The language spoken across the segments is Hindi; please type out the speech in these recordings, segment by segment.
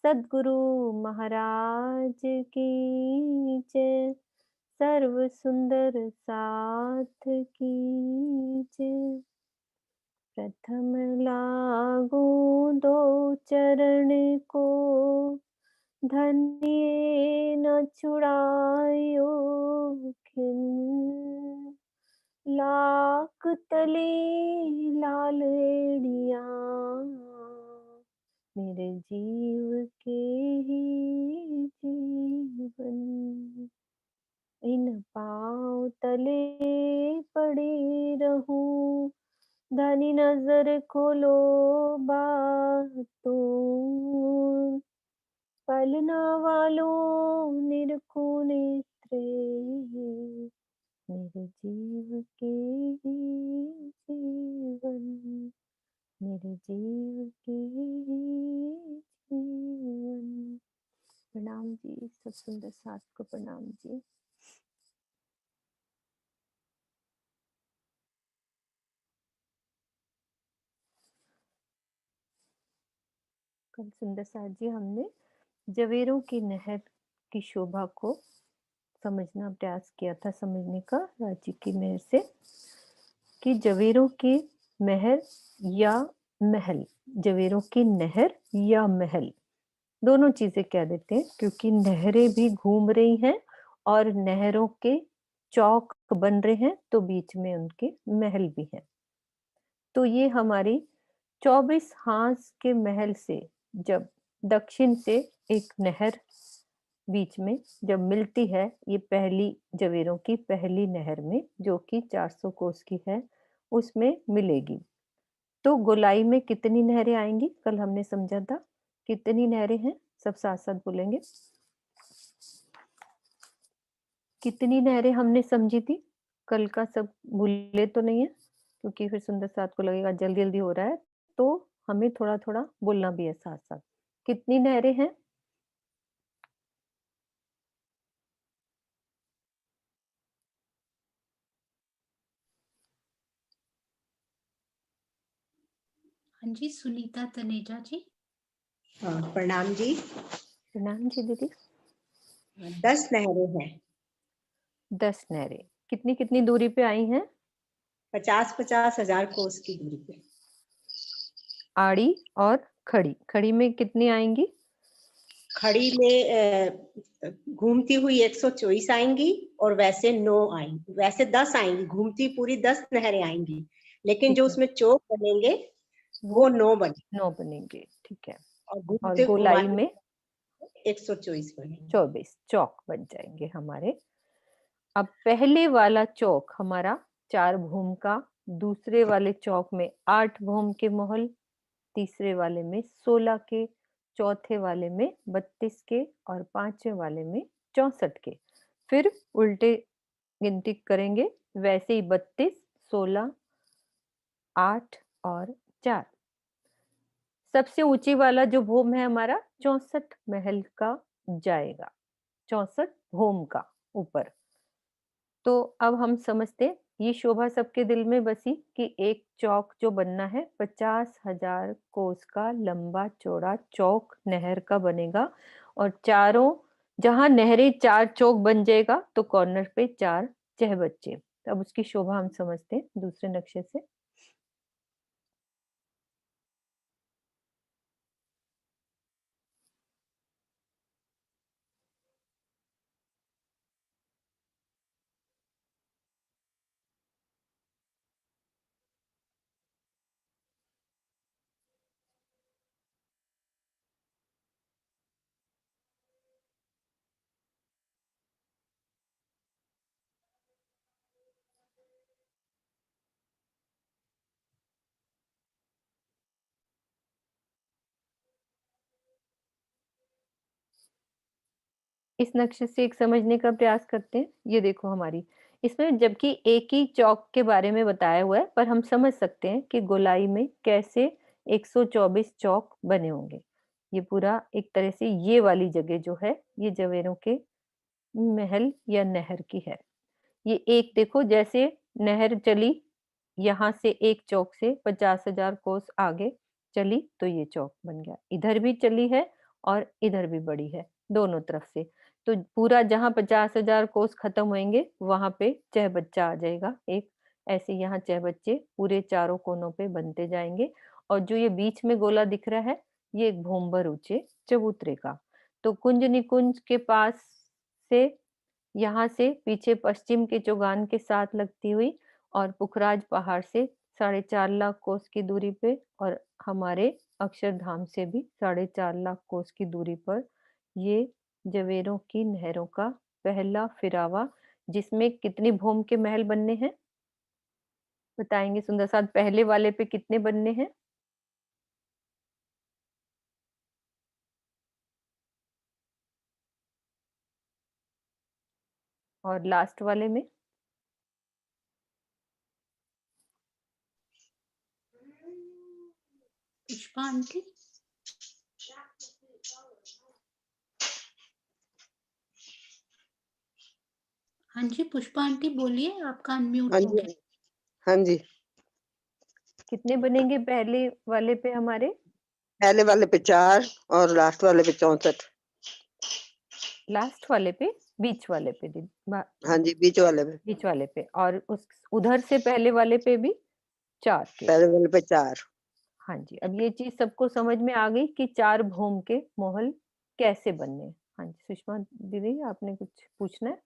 सद्गुरु महाराज की जय। सर्व सुंदर साथ की जय। प्रथम लागू दो चरण को, धन्य न छुड़ायो खिन। लाख तले लालेड़िया, मेरे जीव के ही जीवन। इन पाँव तले पड़े रहूं, धनी नजर खोलो बातों। पलना वालों निरखो नेत्रे, मेरे जीव के ही जीवन। मेरे जीव के ही जीवन। प्रणाम जी, सब सुंदर साथ को प्रणाम जी। कल सुंदर साथ जी हमने जवेरों की नहर की शोभा को समझना प्रयास किया था, समझने का रांची की नहर से, कि जवेरों की महर या महल, जवेरों की नहर या महल, दोनों चीजें कह देते हैं क्योंकि नहरें भी घूम रही हैं और नहरों के चौक बन रहे हैं, तो बीच में उनके महल भी हैं। तो ये हमारी 24 हांस के महल से जब दक्षिण से एक नहर बीच में जब मिलती है, ये पहली जवेरों की पहली नहर में जो कि 400 कोस की है, उसमें मिलेगी। तो गोलाई में कितनी नहरें आएंगी, कल हमने समझा था। कितनी नहरें हैं, सब साथ साथ बोलेंगे। कितनी नहरें हमने समझी थी कल का, सब भूले तो नहीं है? क्योंकि फिर सुंदर साथ को लगेगा जल्दी जल्दी हो रहा है, तो हमें थोड़ा थोड़ा बोलना भी है साथ साथ। कितनी नहरें हैं? हाँ जी, सुनीता तनेजा जी। हाँ, प्रणाम जी। प्रणाम जी दीदी। 10 नहरें हैं। 10 नहरें कितनी कितनी दूरी पे आई हैं? 50-50 हजार कोस की दूरी पे। आड़ी और खड़ी, खड़ी में कितनी आएंगी? खड़ी में घूमती हुई 124 आएंगी और वैसे 9 आएंगी, वैसे 10 आएंगी, घूमती पूरी 10 नहरें आएंगी, लेकिन ठीक जो है, उसमें चौक बनेंगे वो वो 9 बने 9 बनेंगे, ठीक है। और और घूमते गोलाई घुमाते में 124 बनेंगे। 24 चौक बन जाएंगे हमारे। अब पहले वाला चौक हमारा 4 भूम का, दूसरे वाले चौक में 8 भूम के मोहल, तीसरे वाले में 16 के, चौथे वाले में 32 के और पांचवें वाले में 64 के। फिर उल्टे गिनती करेंगे, वैसे ही 32, 16, 8 और 4। सबसे ऊंची वाला जो भूम है हमारा 64 महल का जाएगा, 64 भूम का ऊपर। तो अब हम समझते हैं, ये शोभा सबके दिल में बसी कि एक चौक जो बनना है 50,000 कोस का लंबा चौड़ा चौक नहर का बनेगा, और चारों, जहां नहरें 4 चौक बन जाएगा तो कॉर्नर पे 4 चहबच्चे। अब उसकी शोभा हम समझते हैं दूसरे नक्शे से। इस नक्शे से एक समझने का प्रयास करते हैं। ये देखो हमारी, इसमें जबकि एक ही चौक के बारे में बताया हुआ है, पर हम समझ सकते हैं कि गोलाई में कैसे 124 चौक बने होंगे। ये पूरा एक तरह से ये वाली जगह जो है, ये जवेरों के महल या नहर की है। ये एक देखो, जैसे नहर चली यहाँ से एक चौक से 50,000 कोस आगे चली, तो ये चौक बन गया। इधर भी चली है और इधर भी बड़ी है, दोनों तरफ से। तो पूरा जहाँ 50,000 कोस खत्म होंगे वहां पे चहबच्चा आ जाएगा एक। ऐसे यहाँ चहबच्चे पूरे चारों कोनों पे बनते जाएंगे। और जो ये बीच में गोला दिख रहा है, ये एक भूमभर ऊंचे चबूतरे का। तो कुंज निकुंज के पास से, यहाँ से पीछे पश्चिम के चौगान के साथ लगती हुई, और पुखराज पहाड़ से 4.5 लाख कोस की दूरी पे, और हमारे अक्षरधाम से भी 4.5 लाख कोस की दूरी पर ये जवेरों की नहरों का पहला फिरावा, जिसमें कितनी भूम के महल बनने हैं बताएंगे सुंदर साथ? पहले वाले पे कितने बनने हैं? और लास्ट वाले में? पुष्पा आंटी। हाँ जी पुष्पा आंटी बोलिए, आपका अनम्यूट हाँ हो जी गया। हाँ जी। कितने बनेंगे पहले वाले पे हमारे? पहले वाले पे 4 और लास्ट वाले पे 64। लास्ट वाले पे, बीच वाले पे हाँ जी, बीच वाले पे। बीच वाले पे, और उस उधर से पहले वाले पे भी 4 के। पहले वाले पे 4। हाँ जी, अब ये चीज सबको समझ में आ गई कि 4 भूम के मोहल कैसे बनने हैं। हाँ जी सुषमा दीदी, आपने कुछ पूछना है?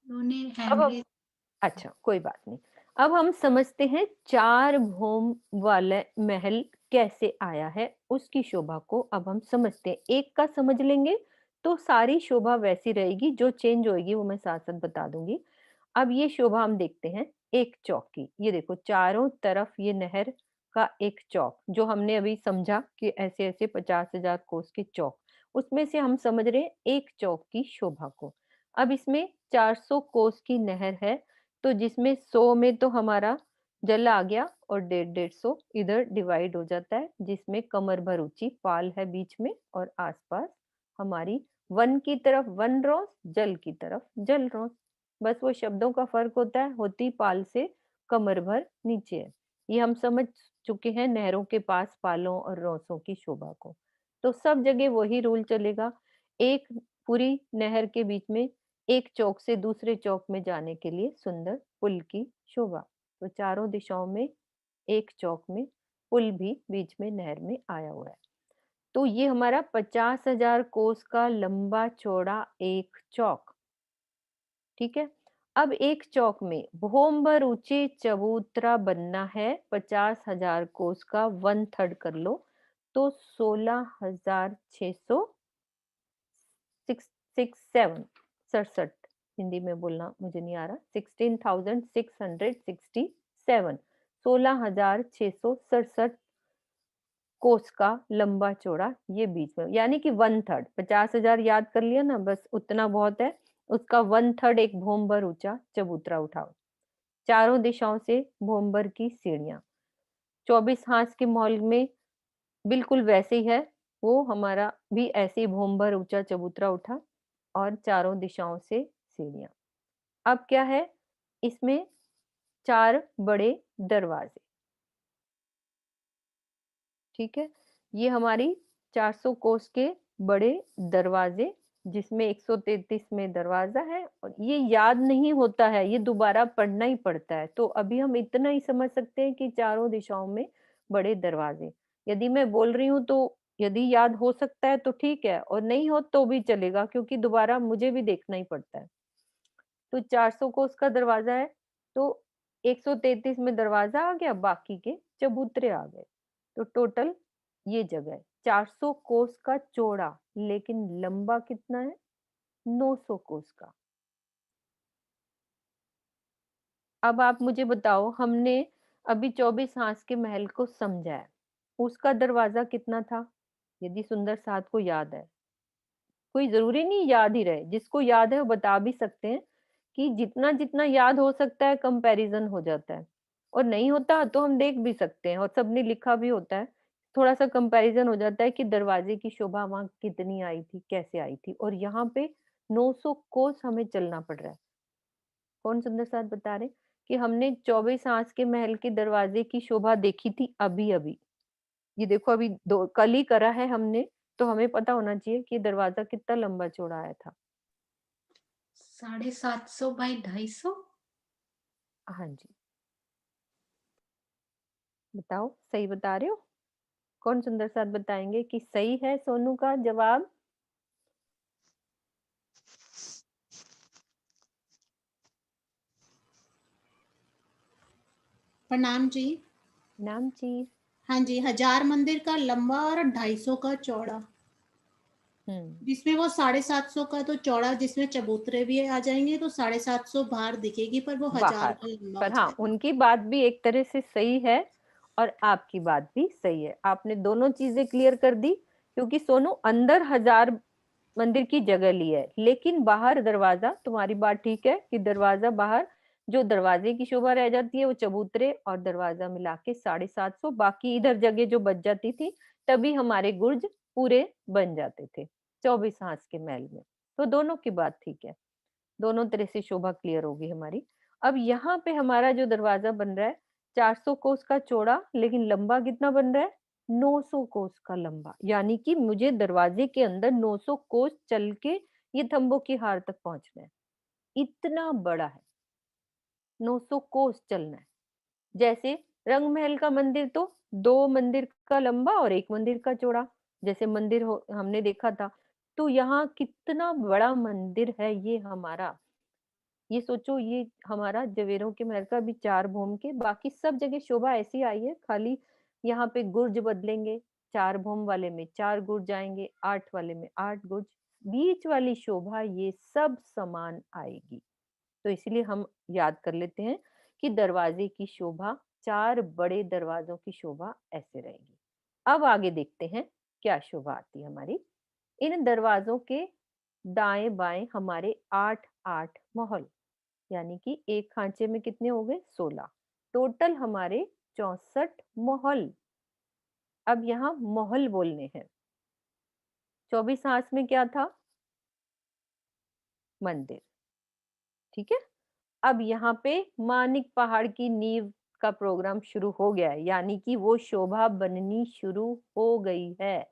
उन्होंने अब हैंड हम, रेज। अच्छा कोई बात नहीं। अब हम समझते हैं 4 भूम वाले महल कैसे आया है, उसकी शोभा को अब हम समझते हैं। एक का समझ लेंगे तो सारी शोभा वैसी रहेगी, जो चेंज होगी वो मैं साथ साथ बता दूंगी। अब ये शोभा हम देखते हैं एक चौक की। ये देखो चारों तरफ ये नहर का एक चौक, जो हमने अभी समझा कि ऐसे ऐसे 50,000 कोस के चौक, उसमें से हम समझ रहे हैं एक चौक की शोभा को। अब इसमें 400 कोस की नहर है, तो जिसमें 100 में तो हमारा जल आ गया, और 150-150 इधर डिवाइड हो जाता है, जिसमें कमर भर ऊंची पाल है बीच में, और आसपास हमारी वन की तरफ वन रोस, जल की तरफ जल रोस। बस वो शब्दों का फर्क होता है, होती पाल से कमर भर नीचे है। ये हम समझ चुके हैं नहरों के पास पालों और रोसों की शोभा को। तो सब जगह वही रूल चलेगा। एक पूरी नहर के बीच में एक चौक से दूसरे चौक में जाने के लिए सुंदर पुल की शोभा। तो चारों दिशाओं में एक चौक में पुल भी बीच में नहर में आया हुआ है। तो ये हमारा 50,000 कोस का लंबा चौड़ा एक चौक। ठीक है। अब एक चौक में भोमभर ऊंचे चबूतरा बनना है 50,000 कोस का, 1/3 कर लो तो 16,600 67 हिंदी में बोलना मुझे नहीं आ रहा, 16,667, 16,667 कोस का लंबा चौड़ा ये बीच में, यानी कि 1/3। 50,000 याद कर लिया ना, बस उतना बहुत है। उसका 1/3 एक भोमभर ऊंचा चबूतरा उठाओ। चारों दिशाओं से भोमभर की सीढ़ियां, 24 हाथ के महल में बिल्कुल वैसे ही है। वो हमारा भी ऐसे ही भोमभर ऊंचा चबूतरा उठा, और चारों दिशाओं से सीढ़ियां। अब क्या है इसमें? 4 बड़े दरवाजे। ठीक है, ये हमारी 400 कोस के बड़े दरवाजे, जिसमें 133 में दरवाजा है। और ये याद नहीं होता है, ये दोबारा पढ़ना ही पड़ता है। तो अभी हम इतना ही समझ सकते हैं कि चारों दिशाओं में बड़े दरवाजे। यदि मैं बोल रही हूँ तो यदि याद हो सकता है तो ठीक है, और नहीं हो तो भी चलेगा, क्योंकि दोबारा मुझे भी देखना ही पड़ता है। तो 400 कोस का दरवाजा है, तो 133 में दरवाजा आ गया, बाकी के चबूतरे आ गए। तो टोटल ये जगह 400 कोस का चौड़ा, लेकिन लंबा कितना है? 900 कोस का। अब आप मुझे बताओ, हमने अभी 24 हांस के महल को समझा है, उसका दरवाजा कितना था? यदि सुंदर साथ को याद है, कोई जरूरी नहीं याद ही रहे, जिसको याद है वो बता भी सकते हैं कि जितना जितना याद हो सकता है कंपैरिजन हो जाता है, और नहीं होता तो हम देख भी सकते हैं, और सबने लिखा भी होता है। थोड़ा सा कंपैरिजन हो जाता है कि दरवाजे की शोभा वहां कितनी आई थी, कैसे आई थी, और यहाँ पे 900 कोस हमें चलना पड़ रहा है। कौन सुंदर साथ बता रहे? कि हमने 24 आंच के महल के दरवाजे की शोभा देखी थी अभी अभी। ये देखो अभी दो कल ही करा है हमने, तो हमें पता होना चाहिए कि दरवाजा कितना लंबा चौड़ा आया था। 750 बाई 250। हाँ जी, बताओ सही बता रहे हो? कौन सुंदर साथ बताएंगे कि सही है सोनू का जवाब? प्रणाम जी। नाम जी। हाँ जी, 1000 मंदिर का लंबा और 250 का चौड़ा, जिसमें वो 750 का तो चौड़ा, जिसमें चबूतरे भी आ जाएंगे, तो 750 बाहर दिखेगी, पर वो 1000 बाहर। का लंबा हो पर हाँ, जाएगा। उनकी बात भी एक तरह से सही है और आपकी बात भी सही है। आपने दोनों चीजें क्लियर कर दी, क्योंकि सोनू अंदर 1000 मंदिर की जगह ली है, लेकिन बाहर दरवाजा, तुम्हारी बात ठीक है कि दरवाजा बाहर, जो दरवाजे की शोभा रह जाती है वो चबूतरे और दरवाजा मिला के 750, बाकी इधर जगह जो बच जाती थी, तभी हमारे गुर्ज पूरे बन जाते थे 24 हाथ के महल में। तो दोनों की बात ठीक है, दोनों तरह से शोभा क्लियर होगी हमारी। अब यहाँ पे हमारा जो दरवाजा बन रहा है 400 कोस का चौड़ा, लेकिन लंबा कितना बन रहा है? 900 कोस का लंबा, यानी कि मुझे दरवाजे के अंदर 900 कोस चल के ये थंबों की हार तक पहुंचना है। इतना बड़ा है, 900 कोस चलना है। जैसे रंग महल का मंदिर तो 2 मंदिर का लंबा और 1 मंदिर का चौड़ा, जैसे मंदिर हमने देखा था। तो यहाँ कितना बड़ा मंदिर है ये हमारा। ये सोचो, ये हमारा जवेरों के महल का भी 4 भौम के, बाकी सब जगह शोभा ऐसी आई है, खाली यहाँ पे गुर्ज बदलेंगे। 4 भौम वाले में 4 गुर्ज आएंगे, 8 वाले में 8 गुर्ज, बीच वाली शोभा ये सब समान आएगी। तो इसलिए हम याद कर लेते हैं कि दरवाजे की शोभा, 4 बड़े दरवाजों की शोभा ऐसे रहेगी। अब आगे देखते हैं क्या शोभा आती है हमारी। इन दरवाजों के दाएं बाएं हमारे 8-8 महल, यानी कि एक खांचे में कितने हो गए? 16। टोटल हमारे 64 महल। अब यहाँ महल बोलने हैं। 24 हाथ में क्या था? मंदिर। ठीक है। अब यहाँ पे मानिक पहाड़ की नींव का प्रोग्राम शुरू हो गया है, यानी कि वो शोभा बननी शुरू हो गई है।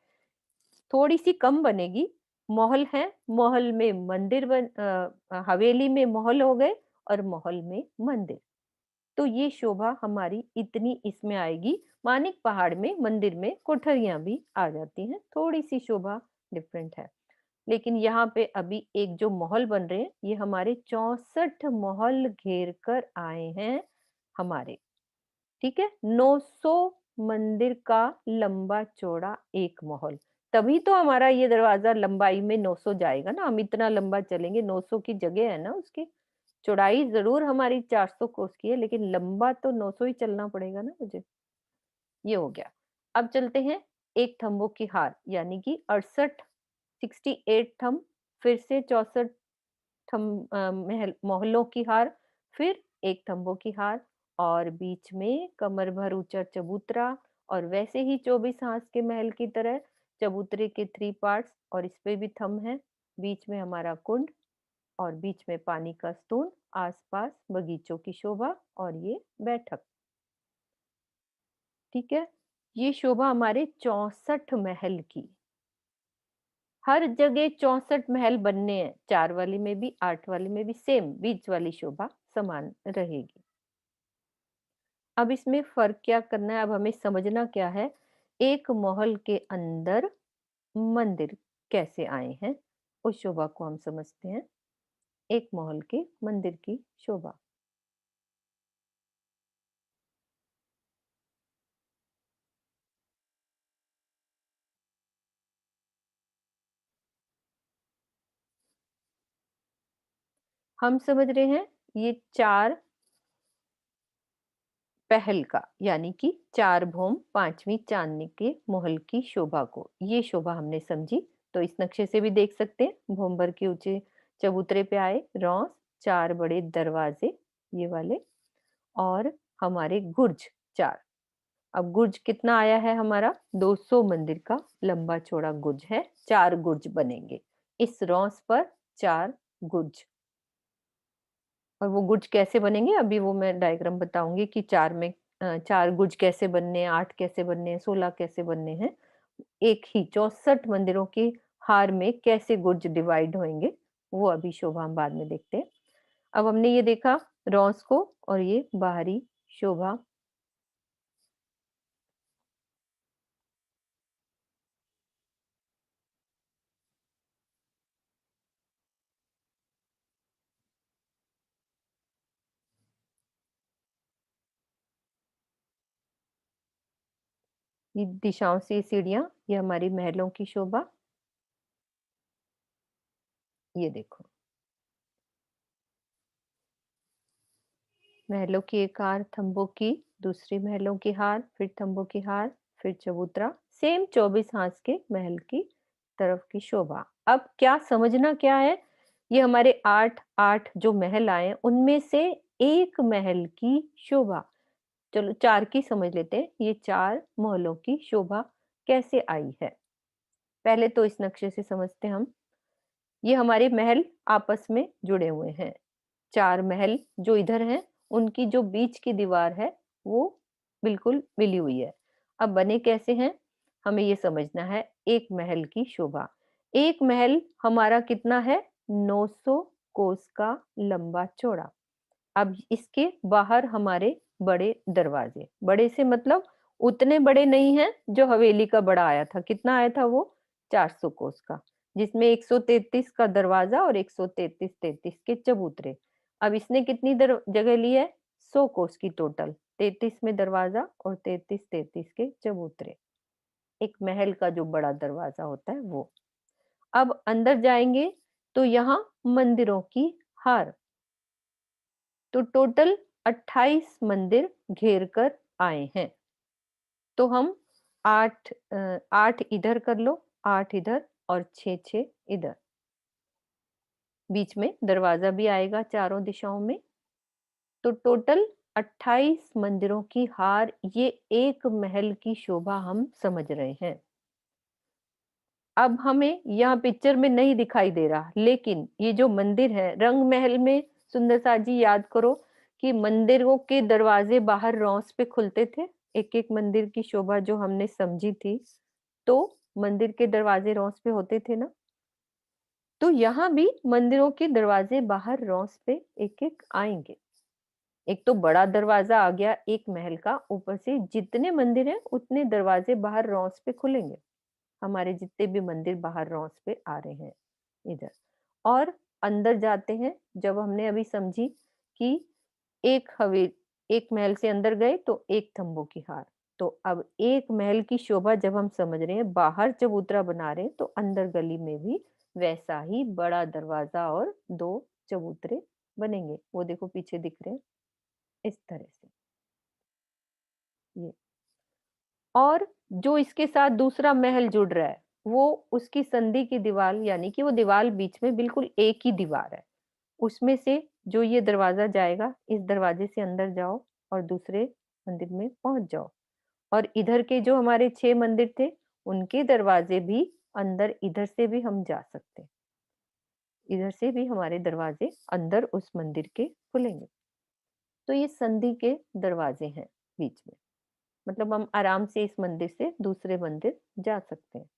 थोड़ी सी कम बनेगी। महल है, महल में मंदिर हवेली में महल हो गए और महल में मंदिर। तो ये शोभा हमारी इतनी इसमें आएगी। मानिक पहाड़ में मंदिर में कोठरियां भी आ जाती हैं, थोड़ी सी शोभा डिफरेंट है। लेकिन यहाँ पे अभी एक जो महल बन रहे हैं, ये हमारे 64 महल घेर कर आए हैं हमारे। ठीक है, 900 मंदिर का लंबा चौड़ा एक महल, तभी तो हमारा ये दरवाजा लंबाई में 900 जाएगा ना। हम इतना लंबा चलेंगे, 900 की जगह है ना उसकी। चौड़ाई जरूर हमारी 400 कोस की है, लेकिन लंबा तो 900 ही चलना पड़ेगा ना मुझे। ये हो गया। अब चलते हैं एक थंबों की हार, यानी कि 68, 68 थंब, फिर से 64 मोहल्लों की हार, फिर एक तंबू की हार, और बीच में कमर भर ऊंचा चबूतरा, और वैसे ही 24 हाथ के महल की तरह चबूतरे के 3 पार्ट्स, और इस पे भी थंब है। बीच में हमारा कुंड, और बीच में पानी का स्तून, आसपास बगीचों की शोभा, और ये बैठक। ठीक है, ये शोभा हमारे 64 महल की। हर जगह 64 महल बनने हैं, 4 वाली में भी 8 वाली में भी सेम, बीच वाली शोभा समान रहेगी। अब इसमें फर्क क्या करना है, अब हमें समझना क्या है, एक महल के अंदर मंदिर कैसे आए हैं, उस शोभा को हम समझते हैं। एक महल के मंदिर की शोभा। हम समझ रहे हैं ये 4 पहल का, यानी कि 4 भौम 5वीं चांदनी के महल की शोभा को, ये शोभा हमने समझी। तो इस नक्शे से भी देख सकते हैं, भौम भर के ऊंचे चबूतरे पे आए रौस, 4 बड़े दरवाजे ये वाले, और हमारे गुर्ज 4। अब गुर्ज कितना आया है हमारा? 200 मंदिर का लंबा चौड़ा गुर्ज है, 4 गुर्ज बनेंगे इस रौस पर, 4 गुर्ज। और वो गुज कैसे बनेंगे अभी वो मैं डायग्राम बताऊंगी कि 4 में 4 गुज कैसे बनने हैं, 8 कैसे बनने हैं, 16 कैसे बनने हैं। एक ही 64 मंदिरों के हार में कैसे गुज डिवाइड होंगे, वो अभी शोभा हम बाद में देखते हैं। अब हमने ये देखा रॉस को और ये बाहरी शोभा। ये दिशाओं से सीढ़ियां, ये हमारी महलों की शोभा। ये देखो महलों की एक हार, थंबों की दूसरी महलों की हार, फिर थंबों की हार, फिर चबूतरा, सेम 24 हाथ के महल की तरफ की शोभा। अब क्या समझना क्या है, ये हमारे 8 जो महल आए उनमें से एक महल की शोभा। चलो 4 की समझ लेते हैं, ये 4 महलों की शोभा कैसे आई है। पहले तो इस नक्शे से समझते हैं हम। ये हमारे महल आपस में जुड़े हुए हैं। 4 महल जो इधर हैं, उनकी जो बीच की दीवार है, वो बिल्कुल मिली हुई है। अब बने कैसे हैं, हमें ये समझना है। एक महल की शोभा, एक महल हमारा कितना है, 900 कोस का लंबा चौड़ा। अब इसके बाहर हमारे बड़े दरवाजे, बड़े से मतलब उतने बड़े नहीं हैं जो हवेली का बड़ा आया था। कितना आया था वो, 400 कोस का, जिसमें 133 का दरवाजा और 133 के चबूतरे। अब इसने कितनी जगह ली है, 100 कोस की टोटल, 33 में दरवाजा और 33 के चबूतरे। एक महल का जो बड़ा दरवाजा होता है वो। अब अंदर जाएंगे तो यहाँ मंदिरों की हार, तो टोटल 28 मंदिर घेर कर आए हैं। तो हम 8 इधर कर लो, 8 इधर और 6 इधर, बीच में दरवाजा भी आएगा चारों दिशाओं में। तो टोटल 28 मंदिरों की हार, ये एक महल की शोभा हम समझ रहे हैं। अब हमें यहाँ पिक्चर में नहीं दिखाई दे रहा, लेकिन ये जो मंदिर है रंग महल में, सुंदर सा जी याद करो कि मंदिरों के दरवाजे बाहर रौस पे खुलते थे। एक एक मंदिर की शोभा जो हमने समझी थी, तो मंदिर के दरवाजे रौस पे होते थे ना। तो यहाँ भी मंदिरों के दरवाजे बाहर रौस पे एक एक आएंगे। एक तो बड़ा दरवाजा आ गया एक महल का, ऊपर से जितने मंदिर हैं उतने दरवाजे बाहर रौस पे खुलेंगे। हमारे जितने भी मंदिर बाहर रौस पे आ रहे हैं इधर। और अंदर जाते हैं, जब हमने अभी समझी कि एक महल से अंदर गए तो एक थंबों की हार। तो अब एक महल की शोभा जब हम समझ रहे हैं, बाहर चबूतरा बना रहे हैं, तो अंदर गली में भी वैसा ही बड़ा दरवाजा और 2 चबूतरे बनेंगे। वो देखो पीछे दिख रहे हैं इस तरह से ये। और जो इसके साथ दूसरा महल जुड़ रहा है, वो उसकी संधि की दीवार, यानी कि वो दीवार बीच में बिल्कुल एक ही दीवार है, उसमें से जो ये दरवाजा जाएगा, इस दरवाजे से अंदर जाओ और दूसरे मंदिर में पहुंच जाओ। और इधर के जो हमारे 6 मंदिर थे, उनके दरवाजे भी अंदर इधर से भी हम जा सकते हैं। इधर से भी हमारे दरवाजे अंदर उस मंदिर के खुलेंगे। तो ये संधि के दरवाजे हैं बीच में, मतलब हम आराम से इस मंदिर से दूसरे मंदिर जा सकते हैं।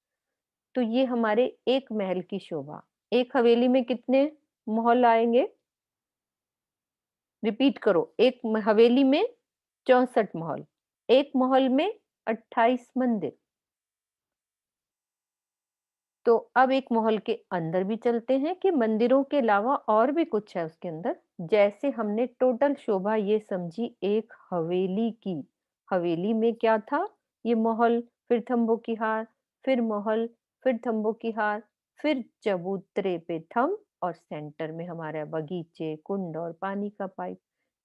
तो ये हमारे एक महल की शोभा। एक हवेली में कितने महल आएंगे, रिपीट करो, एक हवेली में 64 महल, एक महल में 28 मंदिर। तो अब एक महल के अंदर भी चलते हैं कि मंदिरों के अलावा और भी कुछ है उसके अंदर। जैसे हमने टोटल शोभा ये समझी एक हवेली की, हवेली में क्या था, ये महल, फिर थंबों की हार, फिर महल, फिर थंबों की हार, फिर चबूतरे पे थंब, और सेंटर में हमारा बगीचे, कुंड और पानी का पाइप।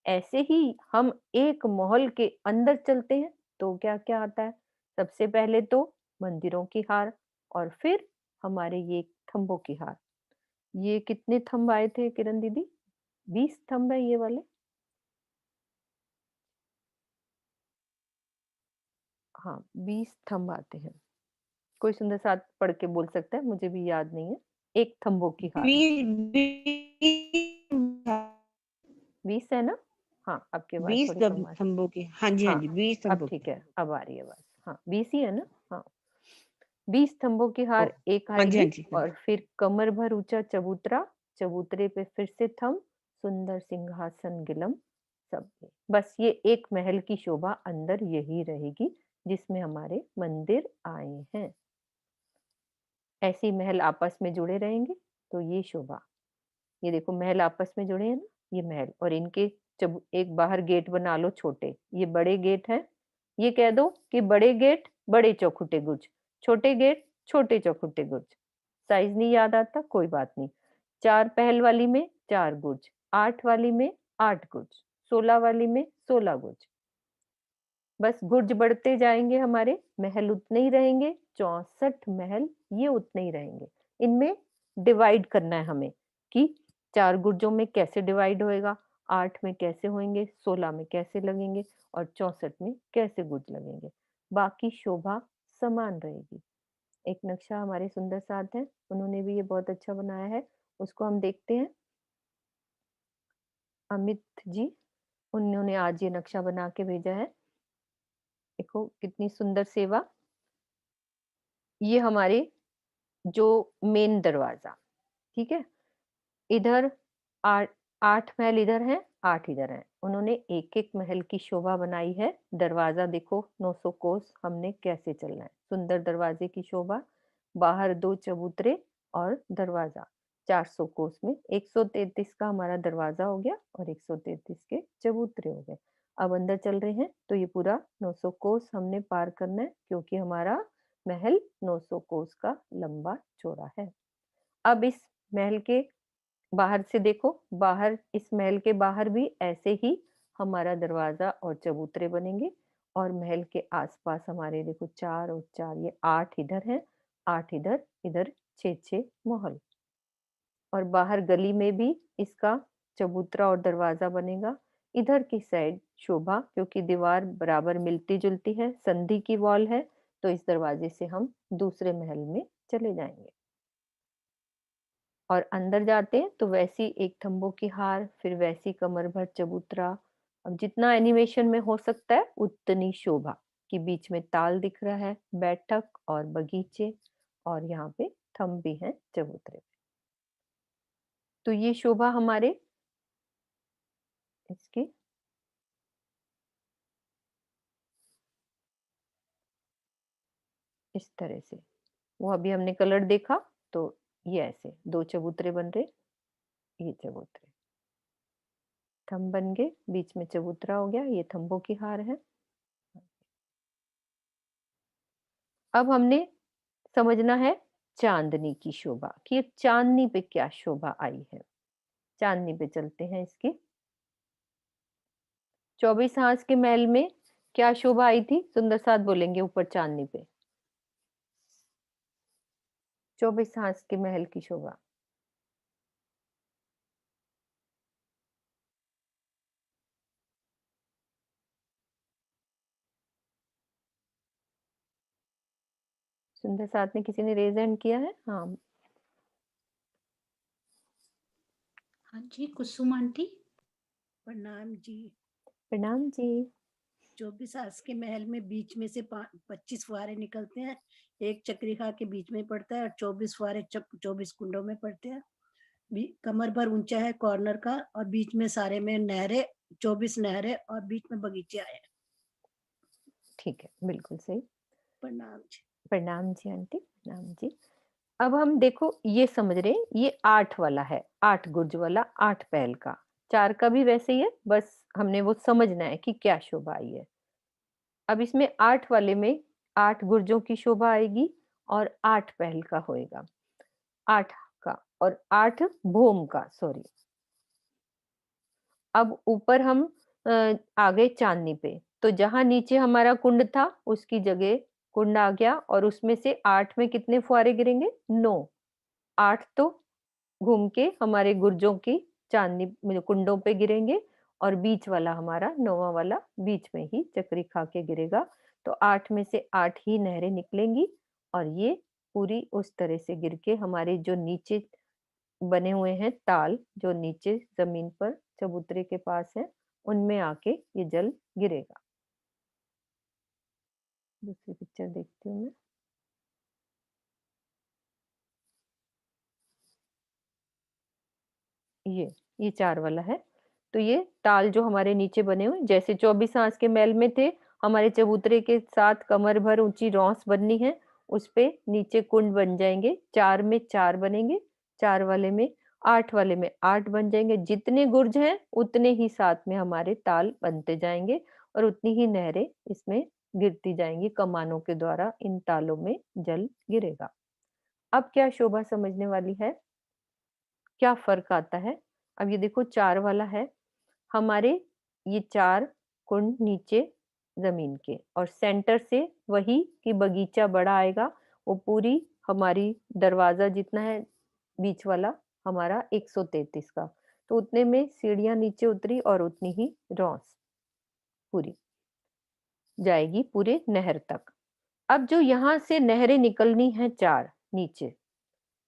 ऐसे ही हम एक महल के अंदर चलते हैं तो क्या क्या आता है, सबसे पहले तो मंदिरों की हार, और फिर हमारे ये थंबों की हार। ये कितने थंब आए थे किरण दीदी, 20 थंब है ये वाले। हाँ 20 थंब आते हैं। कोई सुंदर साथ पढ़ के बोल सकता है, मुझे भी याद नहीं है। एक थंबों की हार, 20 है ना? हाँ, आपकी आवाज 20 थोड़ी कम आ रही स्तंभों की, हाँ जी, हाँ हाँ, जी, 20 अब स्तंभों ठीक की। है, अब आ रही है आवाज। हाँ, 20 ही है ना? हाँ, 20 स्तंभों की ओ, हार एक हाँ जी, हाँ आएगी जी, हाँ जी। और फिर कमर भर ऊंचा चबूतरा, चबूतरे पे फिर से थंब, सुंदर सिंहासन गिलम सब में। बस ये एक महल की शोभा अंदर यही रहेगी जिसमें हमारे मंदिर आए हैं। ऐसे ही महल आपस में जुड़े रहेंगे तो ये शोभा, ये देखो महल आपस में जुड़े हैं ना, ये महल और इनके जब एक बाहर गेट बना लो छोटे, ये बड़े गेट हैं। ये कह दो कि बड़े गेट बड़े चौखुटे गुज, छोटे गेट छोटे चौखुटे गुज। साइज नहीं याद आता कोई बात नहीं। 4 पहल वाली में 4 गुज, 8 वाली में 8 गुज, 16 वाली में 16 गुज। बस गुर्ज बढ़ते जाएंगे हमारे, महल उतने ही रहेंगे। 64 महल ये उतने ही रहेंगे। इनमें डिवाइड करना है हमें कि 4 गुर्जों में कैसे डिवाइड होएगा, 8 में कैसे होंगे, 16 में कैसे लगेंगे और 64 में कैसे गुर्ज लगेंगे। बाकी शोभा समान रहेगी। एक नक्शा हमारे सुंदर साथ है, उन्होंने भी ये बहुत अच्छा बनाया है, उसको हम देखते हैं। अमित जी, उन्होंने आज ये नक्शा बना के भेजा है। देखो कितनी सुंदर सेवा। ये हमारे जो मेन दरवाजा, ठीक है, इधर 8 8 महल इधर हैं, 8 इधर हैं। उन्होंने एक-एक महल की शोभा बनाई है। दरवाजा देखो 900 कोस हमने कैसे चलना है। सुंदर दरवाजे की शोभा, बाहर 2 चबूतरे और दरवाजा। 400 कोस में 133 का हमारा दरवाजा हो गया और 133 के चबूतरे हो गए। अब अंदर चल रहे हैं तो ये पूरा 900 कोस हमने पार करना है क्योंकि हमारा महल 900 कोस का लंबा चौड़ा है। अब इस महल के बाहर से देखो, बाहर इस महल के बाहर भी ऐसे ही हमारा दरवाजा और चबूतरे बनेंगे और महल के आसपास हमारे देखो 4 और 4 ये 8 इधर हैं, 8 इधर, इधर 6-6 महल। और बाहर गली में भी इसका चबूतरा और दरवाजा बनेगा। इधर की साइड शोभा, क्योंकि दीवार बराबर मिलती-जुलती है, संधि की वॉल है, तो इस दरवाजे से हम दूसरे महल में चले जाएंगे। और अंदर जाते हैं तो वैसी एक थंबों की हार, फिर वैसी कमर भर चबूतरा। अब जितना एनिमेशन में हो सकता है उतनी शोभा, कि बीच में ताल दिख रहा है, बैठक और बगीचे और यहाँ पे थंब भी हैं चबूतरे। तो ये शोभा हमारे इसकी इस तरह से, वो अभी हमने कलर देखा तो ये ऐसे 2 चबूतरे बन रहे, ये चबूतरे थंब बन गए, बीच में चबूतरा हो गया, ये थंबों की हार है। अब हमने समझना है चांदनी की शोभा, कि ये चांदनी पे क्या शोभा आई है। चांदनी पे चलते हैं इसकी। 24 हांस के महल में क्या शोभा आई थी? सुंदर साथ बोलेंगे ऊपर चांदनी पे। 24 हांस के महल की शोभा। सुंदर साथ में किसी ने रेज हैंड किया है? हाँ हाँ जी, कुसुम आंटी। प्रणाम जी। प्रणाम जी। 24 हांस के महल में बीच में से 25 फुहारे निकलते हैं, एक चक्रिका के बीच में पड़ता है और 24 फुहारे 24 कुंडों में पड़ते हैं। कमर भर ऊंचा है कॉर्नर का और बीच में सारे में नहरें, 24 नहरें और बीच में बगीचे आए। ठीक है, बिल्कुल सही। प्रणाम जी। प्रणाम जी आंटी, प्रणाम जी। अब हम देखो ये समझ रहे हैं, ये 8 वाला है, 8 गुर्ज वाला, 8 पहल का। 4 का भी वैसे ही है, बस हमने वो समझना है कि क्या शोभा आई है। अब इसमें 8 वाले में 8 गुर्जों की शोभा आएगी और 8 पहल का होएगा, 8 का और 8 भूम का, सॉरी। अब ऊपर हम आ गए चांदनी पे, तो जहां नीचे हमारा कुंड था उसकी जगह कुंड आ गया और उसमें से 8 में कितने फुहारे गिरेंगे? 9। 8 तो घूम के हमारे गुर्जों की चांदनी कुंडों पे गिरेंगे और बीच वाला हमारा 9वां वाला बीच में ही चक्री खा के गिरेगा। तो 8 में से 8 ही नहरें निकलेंगी और ये पूरी उस तरह से गिर के हमारे जो नीचे बने हुए हैं ताल, जो नीचे जमीन पर चबूतरे के पास है, उनमें आके ये जल गिरेगा। दूसरी पिक्चर देखती हूँ मैं। ये 4 वाला है। तो ये ताल जो हमारे नीचे बने हुए, जैसे 24 हांस के महल में थे, हमारे चबूतरे के साथ कमर भर ऊंची रौंस बननी है, उस पे नीचे कुंड बन जाएंगे। 4 में 4 बनेंगे, 4 वाले में 8 वाले में 8 बन जाएंगे। जितने गुर्ज हैं उतने ही साथ में हमारे ताल बनते जाएंगे और उतनी ही नहरें इसमें गिरती जाएंगी। कमानों के द्वारा इन तालों में जल गिरेगा। अब क्या शोभा समझने वाली है, क्या फर्क आता है। अब ये देखो 4 वाला है, हमारे ये 4 कुंड नीचे जमीन के, और सेंटर से वही कि बगीचा बड़ा आएगा, वो पूरी हमारी दरवाजा जितना है बीच वाला हमारा 133 का, तो उतने में सीढ़ियां नीचे उतरी और उतनी ही रौंस पूरी जाएगी पूरे नहर तक। अब जो यहाँ से नहरें निकलनी है 4 नीचे,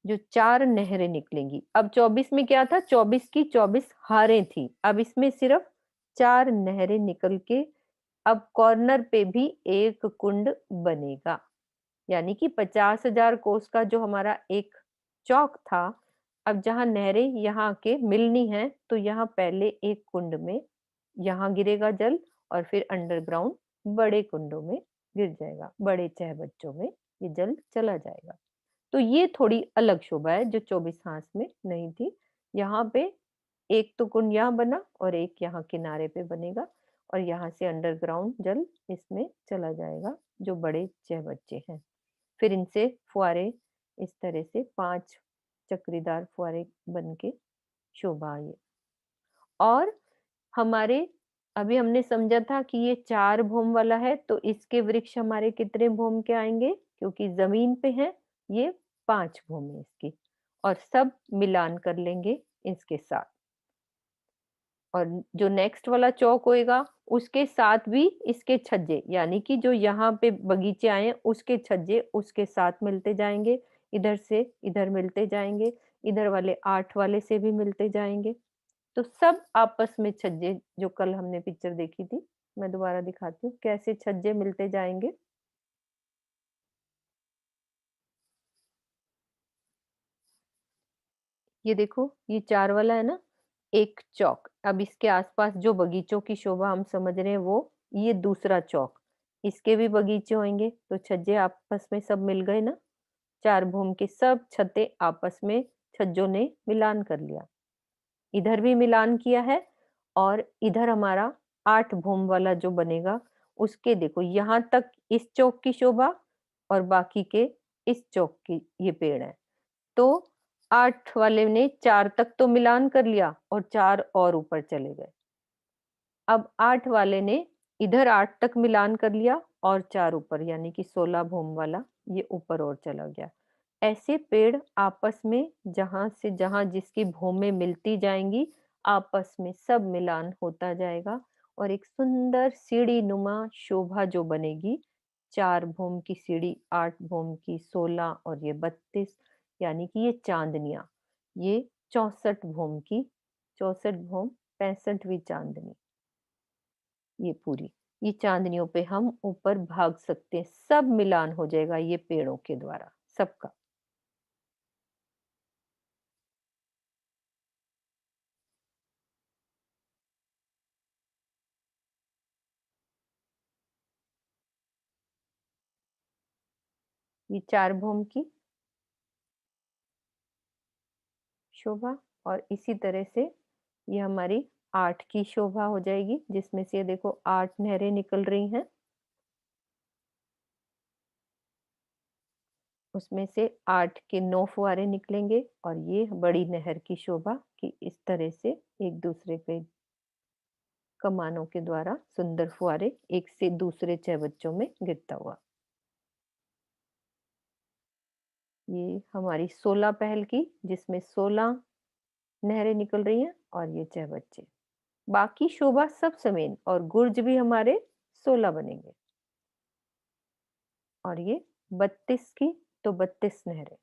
जो 4 नहरें निकलेंगी। अब 24 में क्या था, 24 की 24 हारें थी, अब इसमें सिर्फ 4 नहरें निकल के अब कॉर्नर पे भी एक कुंड बनेगा। यानी कि 50,000 कोस का जो हमारा एक चौक था, अब जहां नहरें यहाँ के मिलनी है, तो यहाँ पहले एक कुंड में यहाँ गिरेगा जल, और फिर अंडरग्राउंड बड़े कुंडों में गिर जाएगा, बड़े चहबच्चों में ये जल चला जाएगा। तो ये थोड़ी अलग शोभा है जो 24 हांस में नहीं थी। यहाँ पे एक तो कुंड यहाँ बना और एक यहाँ किनारे पे बनेगा, और यहाँ से अंडरग्राउंड जल इसमें चला जाएगा जो बड़े चहबच्चे हैं। फिर इनसे फुहारे इस तरह से 5 चक्रीदार फुहारे बन के शोभा आई। और हमारे अभी हमने समझा था कि ये 4 भौम वाला है, तो इसके वृक्ष हमारे कितने भौम के आएंगे, क्योंकि जमीन पे है, ये 5 भौम है इसकी, और सब मिलान कर लेंगे इसके साथ। और जो नेक्स्ट वाला चौक होएगा उसके साथ भी इसके छज्जे, यानी कि जो यहाँ पे बगीचे आए हैं उसके छज्जे उसके साथ मिलते जाएंगे, इधर से इधर मिलते जाएंगे, इधर वाले 8 वाले से भी मिलते जाएंगे। तो सब आपस में छज्जे, जो कल हमने पिक्चर देखी थी, मैं दोबारा दिखाती हूँ कैसे छज्जे मिलते जाएंगे। ये देखो ये 4 वाला है ना, एक चौक। अब इसके आसपास जो बगीचों की शोभा हम समझ रहे हैं वो ये दूसरा चौक, इसके भी बगीचे होंगे, तो छज्जे आपस में सब मिल गए ना। 4 भूम के सब छत्ते आपस में छज्जों ने मिलान कर लिया, इधर भी मिलान किया है। और इधर हमारा 8 भूम वाला जो बनेगा, उसके देखो यहाँ तक इस चौक की शोभा, और बाकी के इस चौक की ये पेड़ है। तो 8 वाले ने 4 तक तो मिलान कर लिया और 4 और ऊपर चले गए। अब 8 वाले ने इधर 8 तक मिलान कर लिया और 4 ऊपर, यानी कि 16 भूम वाला ये ऊपर और चला गया। ऐसे पेड़ आपस में जहां से जहां जिसकी भूमें मिलती जाएंगी, आपस में सब मिलान होता जाएगा, और एक सुंदर सीढ़ी नुमा शोभा जो बनेगी। 4 भूम की सीढ़ी, 8 भूम की, 16 और ये 32, यानी कि ये चांदनियां, ये 64 भूम की, 64 भूम 65वीं चांदनी, ये पूरी, ये चांदनियों पे हम ऊपर भाग सकते हैं, सब मिलान हो जाएगा ये पेड़ों के द्वारा सबका। ये 4 भूम की शोभा, और इसी तरह से ये हमारी 8 की शोभा हो जाएगी, जिसमें से देखो 8 नहरें निकल रही हैं, उसमें से 8 के 9 फुहारे निकलेंगे, और ये बड़ी नहर की शोभा कि इस तरह से एक दूसरे पे कमानों के द्वारा सुंदर फुहारे एक से दूसरे चहबच्चों में गिरता हुआ। ये हमारी 16 पहल की, जिसमें 16 नहरें निकल रही हैं और ये चहबच्चे, बाकी शोभा सब समेत, और गुर्ज भी हमारे 16 बनेंगे। और ये 32 की, तो 32 नहरें।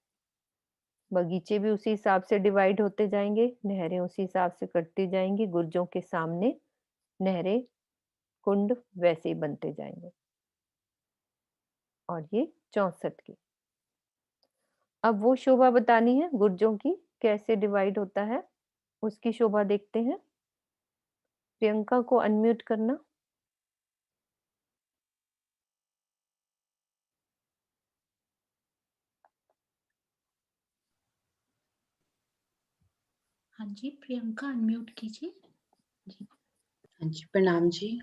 बगीचे भी उसी हिसाब से डिवाइड होते जाएंगे, नहरें उसी हिसाब से कटती जाएंगी, गुर्जों के सामने नहरें, कुंड वैसे ही बनते जाएंगे। और ये 64 की। अब वो शोभा बतानी है गुर्जों की, कैसे डिवाइड होता है, उसकी शोभा देखते हैं। प्रियंका को अनम्यूट करना। हाँ जी, प्रियंका अनम्यूट कीजिए। जी हाँ जी, प्रणाम जी।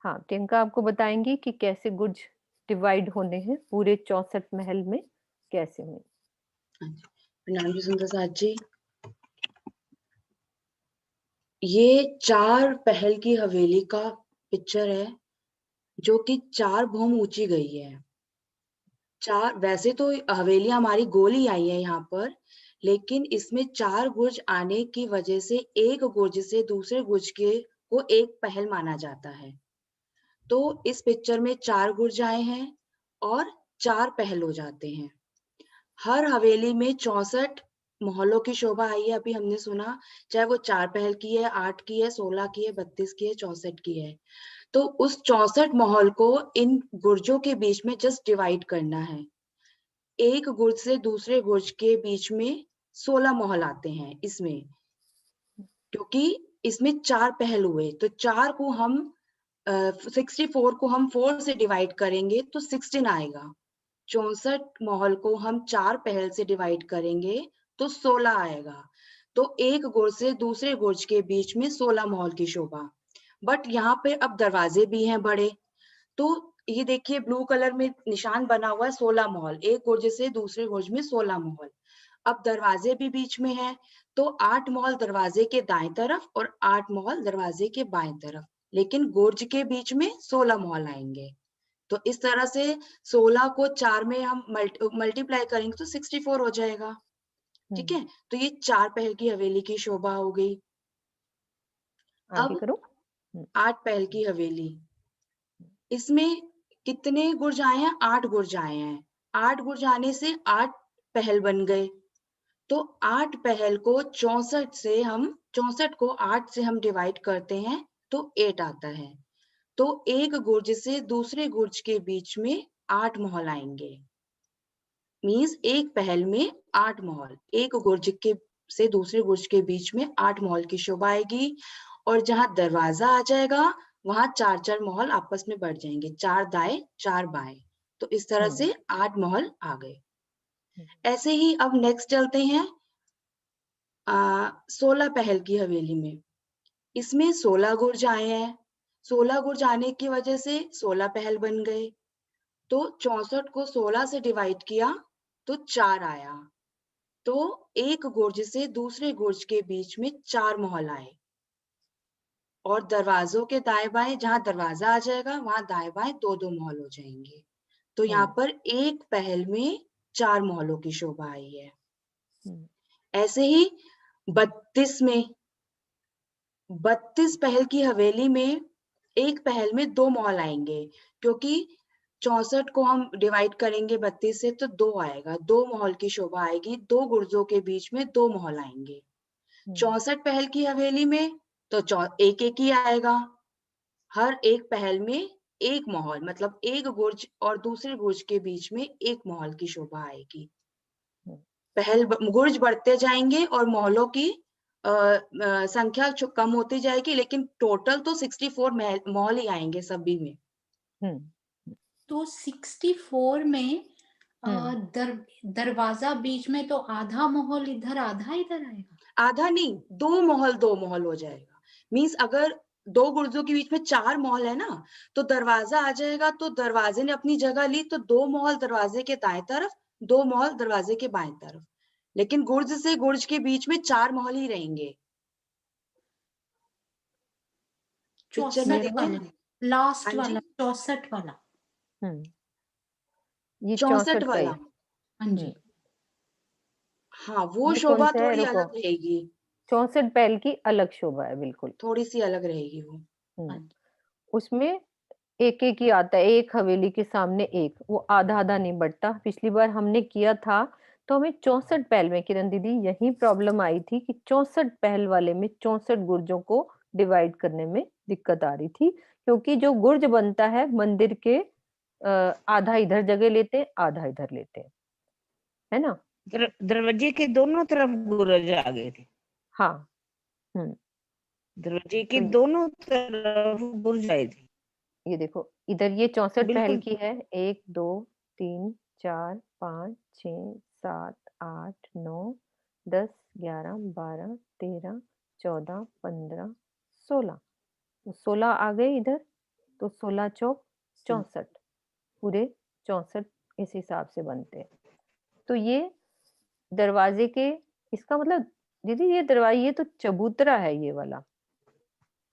हाँ, प्रियंका आपको बताएंगी कि कैसे गुर्ज डिवाइड होने हैं पूरे 64 महल में, कैसे हुए। हाँ जी, प्रणाम जी सुंदर साथ जी। ये 4 पहल की हवेली का पिक्चर है, जो कि 4 भौम ऊंची गई है। 4 वैसे तो हवेलियां हमारी गोल ही आई है यहाँ पर, लेकिन इसमें 4 गुर्ज आने की वजह से एक गुर्ज से दूसरे गुर्ज के को एक पहल माना जाता है। तो इस पिक्चर में 4 गुर्ज आए हैं और 4 पहल हो जाते हैं। हर हवेली में 64 मोहल्लों की शोभा आई है, अभी हमने सुना, चाहे वो 4 पहल की है, 8 की है, 16 की है, 32 की है, 64 की है। तो उस 64 मोहल को इन गुर्जों के बीच में जस्ट डिवाइड करना है। एक गुर्ज से दूसरे गुर्ज के बीच में 16 मोहल आते हैं इसमें, क्योंकि इसमें 4 पहल हुए, तो 4 को हम 64 को हम 4 से डिवाइड करेंगे तो 16 आएगा। 64 मोहल को हम 4 पहल से डिवाइड करेंगे तो 16 आएगा। तो एक गुर्ज से दूसरे गुर्ज के बीच में 16 मोहल की शोभा। बट यहाँ पे अब दरवाजे भी हैं बड़े, तो ये देखिए ब्लू कलर में निशान बना हुआ है 16 मोहल, एक गुर्ज से दूसरे गुर्ज में 16 मोहल। अब दरवाजे भी बीच में है, तो 8 मोहल दरवाजे के दाएं तरफ और 8 मोहल दरवाजे के बाएं तरफ, लेकिन गुर्ज के बीच में 16 मोहल आएंगे। तो इस तरह से 16 को 4 में हम मल्टीप्लाई करेंगे तो 64 हो जाएगा। ठीक है, तो ये 4 पहल की हवेली की शोभा हो गई। आगे अब करो। 8 पहल की हवेली, इसमें कितने गुर्ज आए हैं? 8 गुर्ज आए हैं। 8 गुर्ज आने से 8 पहल बन गए। तो 8 पहल को 64 को 8 से हम डिवाइड करते हैं तो 8 आता है। तो एक गुर्ज से दूसरे गुर्ज के बीच में 8 मोहल आएंगे। मीन्स एक पहल में 8 मोहल, एक गुर्ज के से दूसरे गुर्ज के बीच में 8 मोहल की शोभा आएगी। और जहां दरवाजा आ जाएगा वहां 4-4 मोहल आपस में बढ़ जाएंगे, 4 दाएं 4 बाएं। तो इस तरह से 8 मोहल आ गए। ऐसे ही अब नेक्स्ट चलते हैं 16 पहल की हवेली में। इसमें 16 गुर्ज आए हैं। 16 गुर्ज आने की वजह से 16 पहल बन गए। तो 64 को 16 से डिवाइड किया तो 4 आया। तो एक गुर्ज से दूसरे गुर्ज के बीच में 4 मोहल आए। और दरवाजों के दाएं बाएं, जहां दरवाजा आ जाएगा वहां दाएं बाएं 2-2 मोहल हो जाएंगे। तो यहाँ पर एक पहल में 4 मोहलों की शोभा आई है। ऐसे ही 32 में, 32 पहल की हवेली में एक पहल में 2 मोहल आएंगे, क्योंकि 64 को हम डिवाइड करेंगे 32 से तो 2 आएगा, 2 मोहल की शोभा आएगी। 2 गुर्जों के बीच में 2 मोहल आएंगे। 64 पहल की हवेली में तो एक एक ही आएगा। हर एक पहल में एक मोहल, मतलब एक गुर्ज और दूसरे गुर्ज के बीच में एक मोहल की शोभा आएगी। पहल गुर्ज बढ़ते जाएंगे और मोहलों की संख्या कम होती जाएगी, लेकिन टोटल तो 64 मोहल ही आएंगे सभी में। तो 64 में दरवाजा बीच में, तो आधा मोहल इधर आधा इधर आएगा? आधा नहीं, 2 मोहल हो जाएगा। मींस अगर 2 गुर्जों के बीच में 4 मोहल है ना, तो दरवाजा आ जाएगा, तो दरवाजे ने अपनी जगह ली, तो 2 मोहल दरवाजे के दाएं तरफ, 2 मोहल दरवाजे के बाएं तरफ। लेकिन गुर्ज से गुर्ज के बीच में 4 मोहल ही रहेंगे। 64 वाला, लास्ट वाला 64 वाला। ये 64 वाला, हाँ जी। हाँ, वो शोभा थोड़ी अलग रहेगी। 64 पहल की अलग शोभा है, बिल्कुल थोड़ी सी अलग रहेगी वो। उसमें एक एक ही आता है, एक हवेली के सामने एक, वो आधा आधा नहीं बढ़ता। पिछली बार हमने किया था तो हमें 64 पहल में, किरण दीदी, यही प्रॉब्लम आई थी कि 64 पहल वाले में 64 गुर्जों को डिवाइड करने में दिक्कत आ रही थी, क्योंकि जो गुर्ज बनता है मंदिर के आधा इधर जगह लेते हैं, आधा इधर लेते हैं, है ना। दरवाजे के दोनों तरफ गुरज आ गए थे। हाँ। दरवाजे के तो दोनों तरफ गुरज आए थे। ये देखो इधर ये 64 पहल बिल्कुल। की है, 1 2 3 4 5 6 7 8 9 10 11 12 13 14 15 16, 16 आ गए इधर, तो 16 चौक 64, पूरे 64 इस हिसाब से बनते हैं। तो ये दरवाजे के, इसका मतलब दीदी ये दरवाजे, ये तो चबूतरा है ये वाला,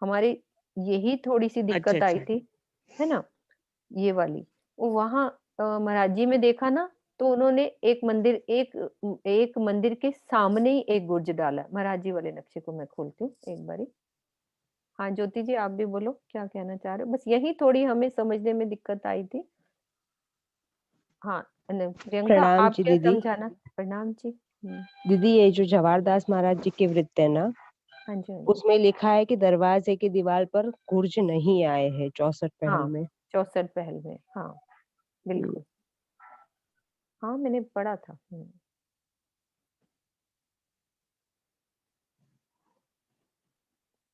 हमारे यही थोड़ी सी दिक्कत आई थी, है ना, ये वाली। वो वहाँ महाराज जी में देखा ना, तो उन्होंने एक मंदिर के सामने ही एक गुर्ज डाला। महाराज जी वाले नक्शे को मैं खोलती हूँ एक बारी। हाँ ज्योति जी, आप भी बोलो क्या कहना चाह रहे हो। बस यही थोड़ी हमें समझने में दिक्कत आई थी। हाँ प्रियंका, प्रणाम आप जी क्या दीदी। समझाना। प्रणाम जी। दीदी ये जो जवाहरदास महाराज जी के वृत्त है ना, हाँ जी, हाँ जी। उसमें लिखा है कि दरवाजे की दीवार पर गुर्ज नहीं आए हैं 64 पहल हाँ में। 64 पहल में, हाँ बिल्कुल। हाँ मैंने पढ़ा था।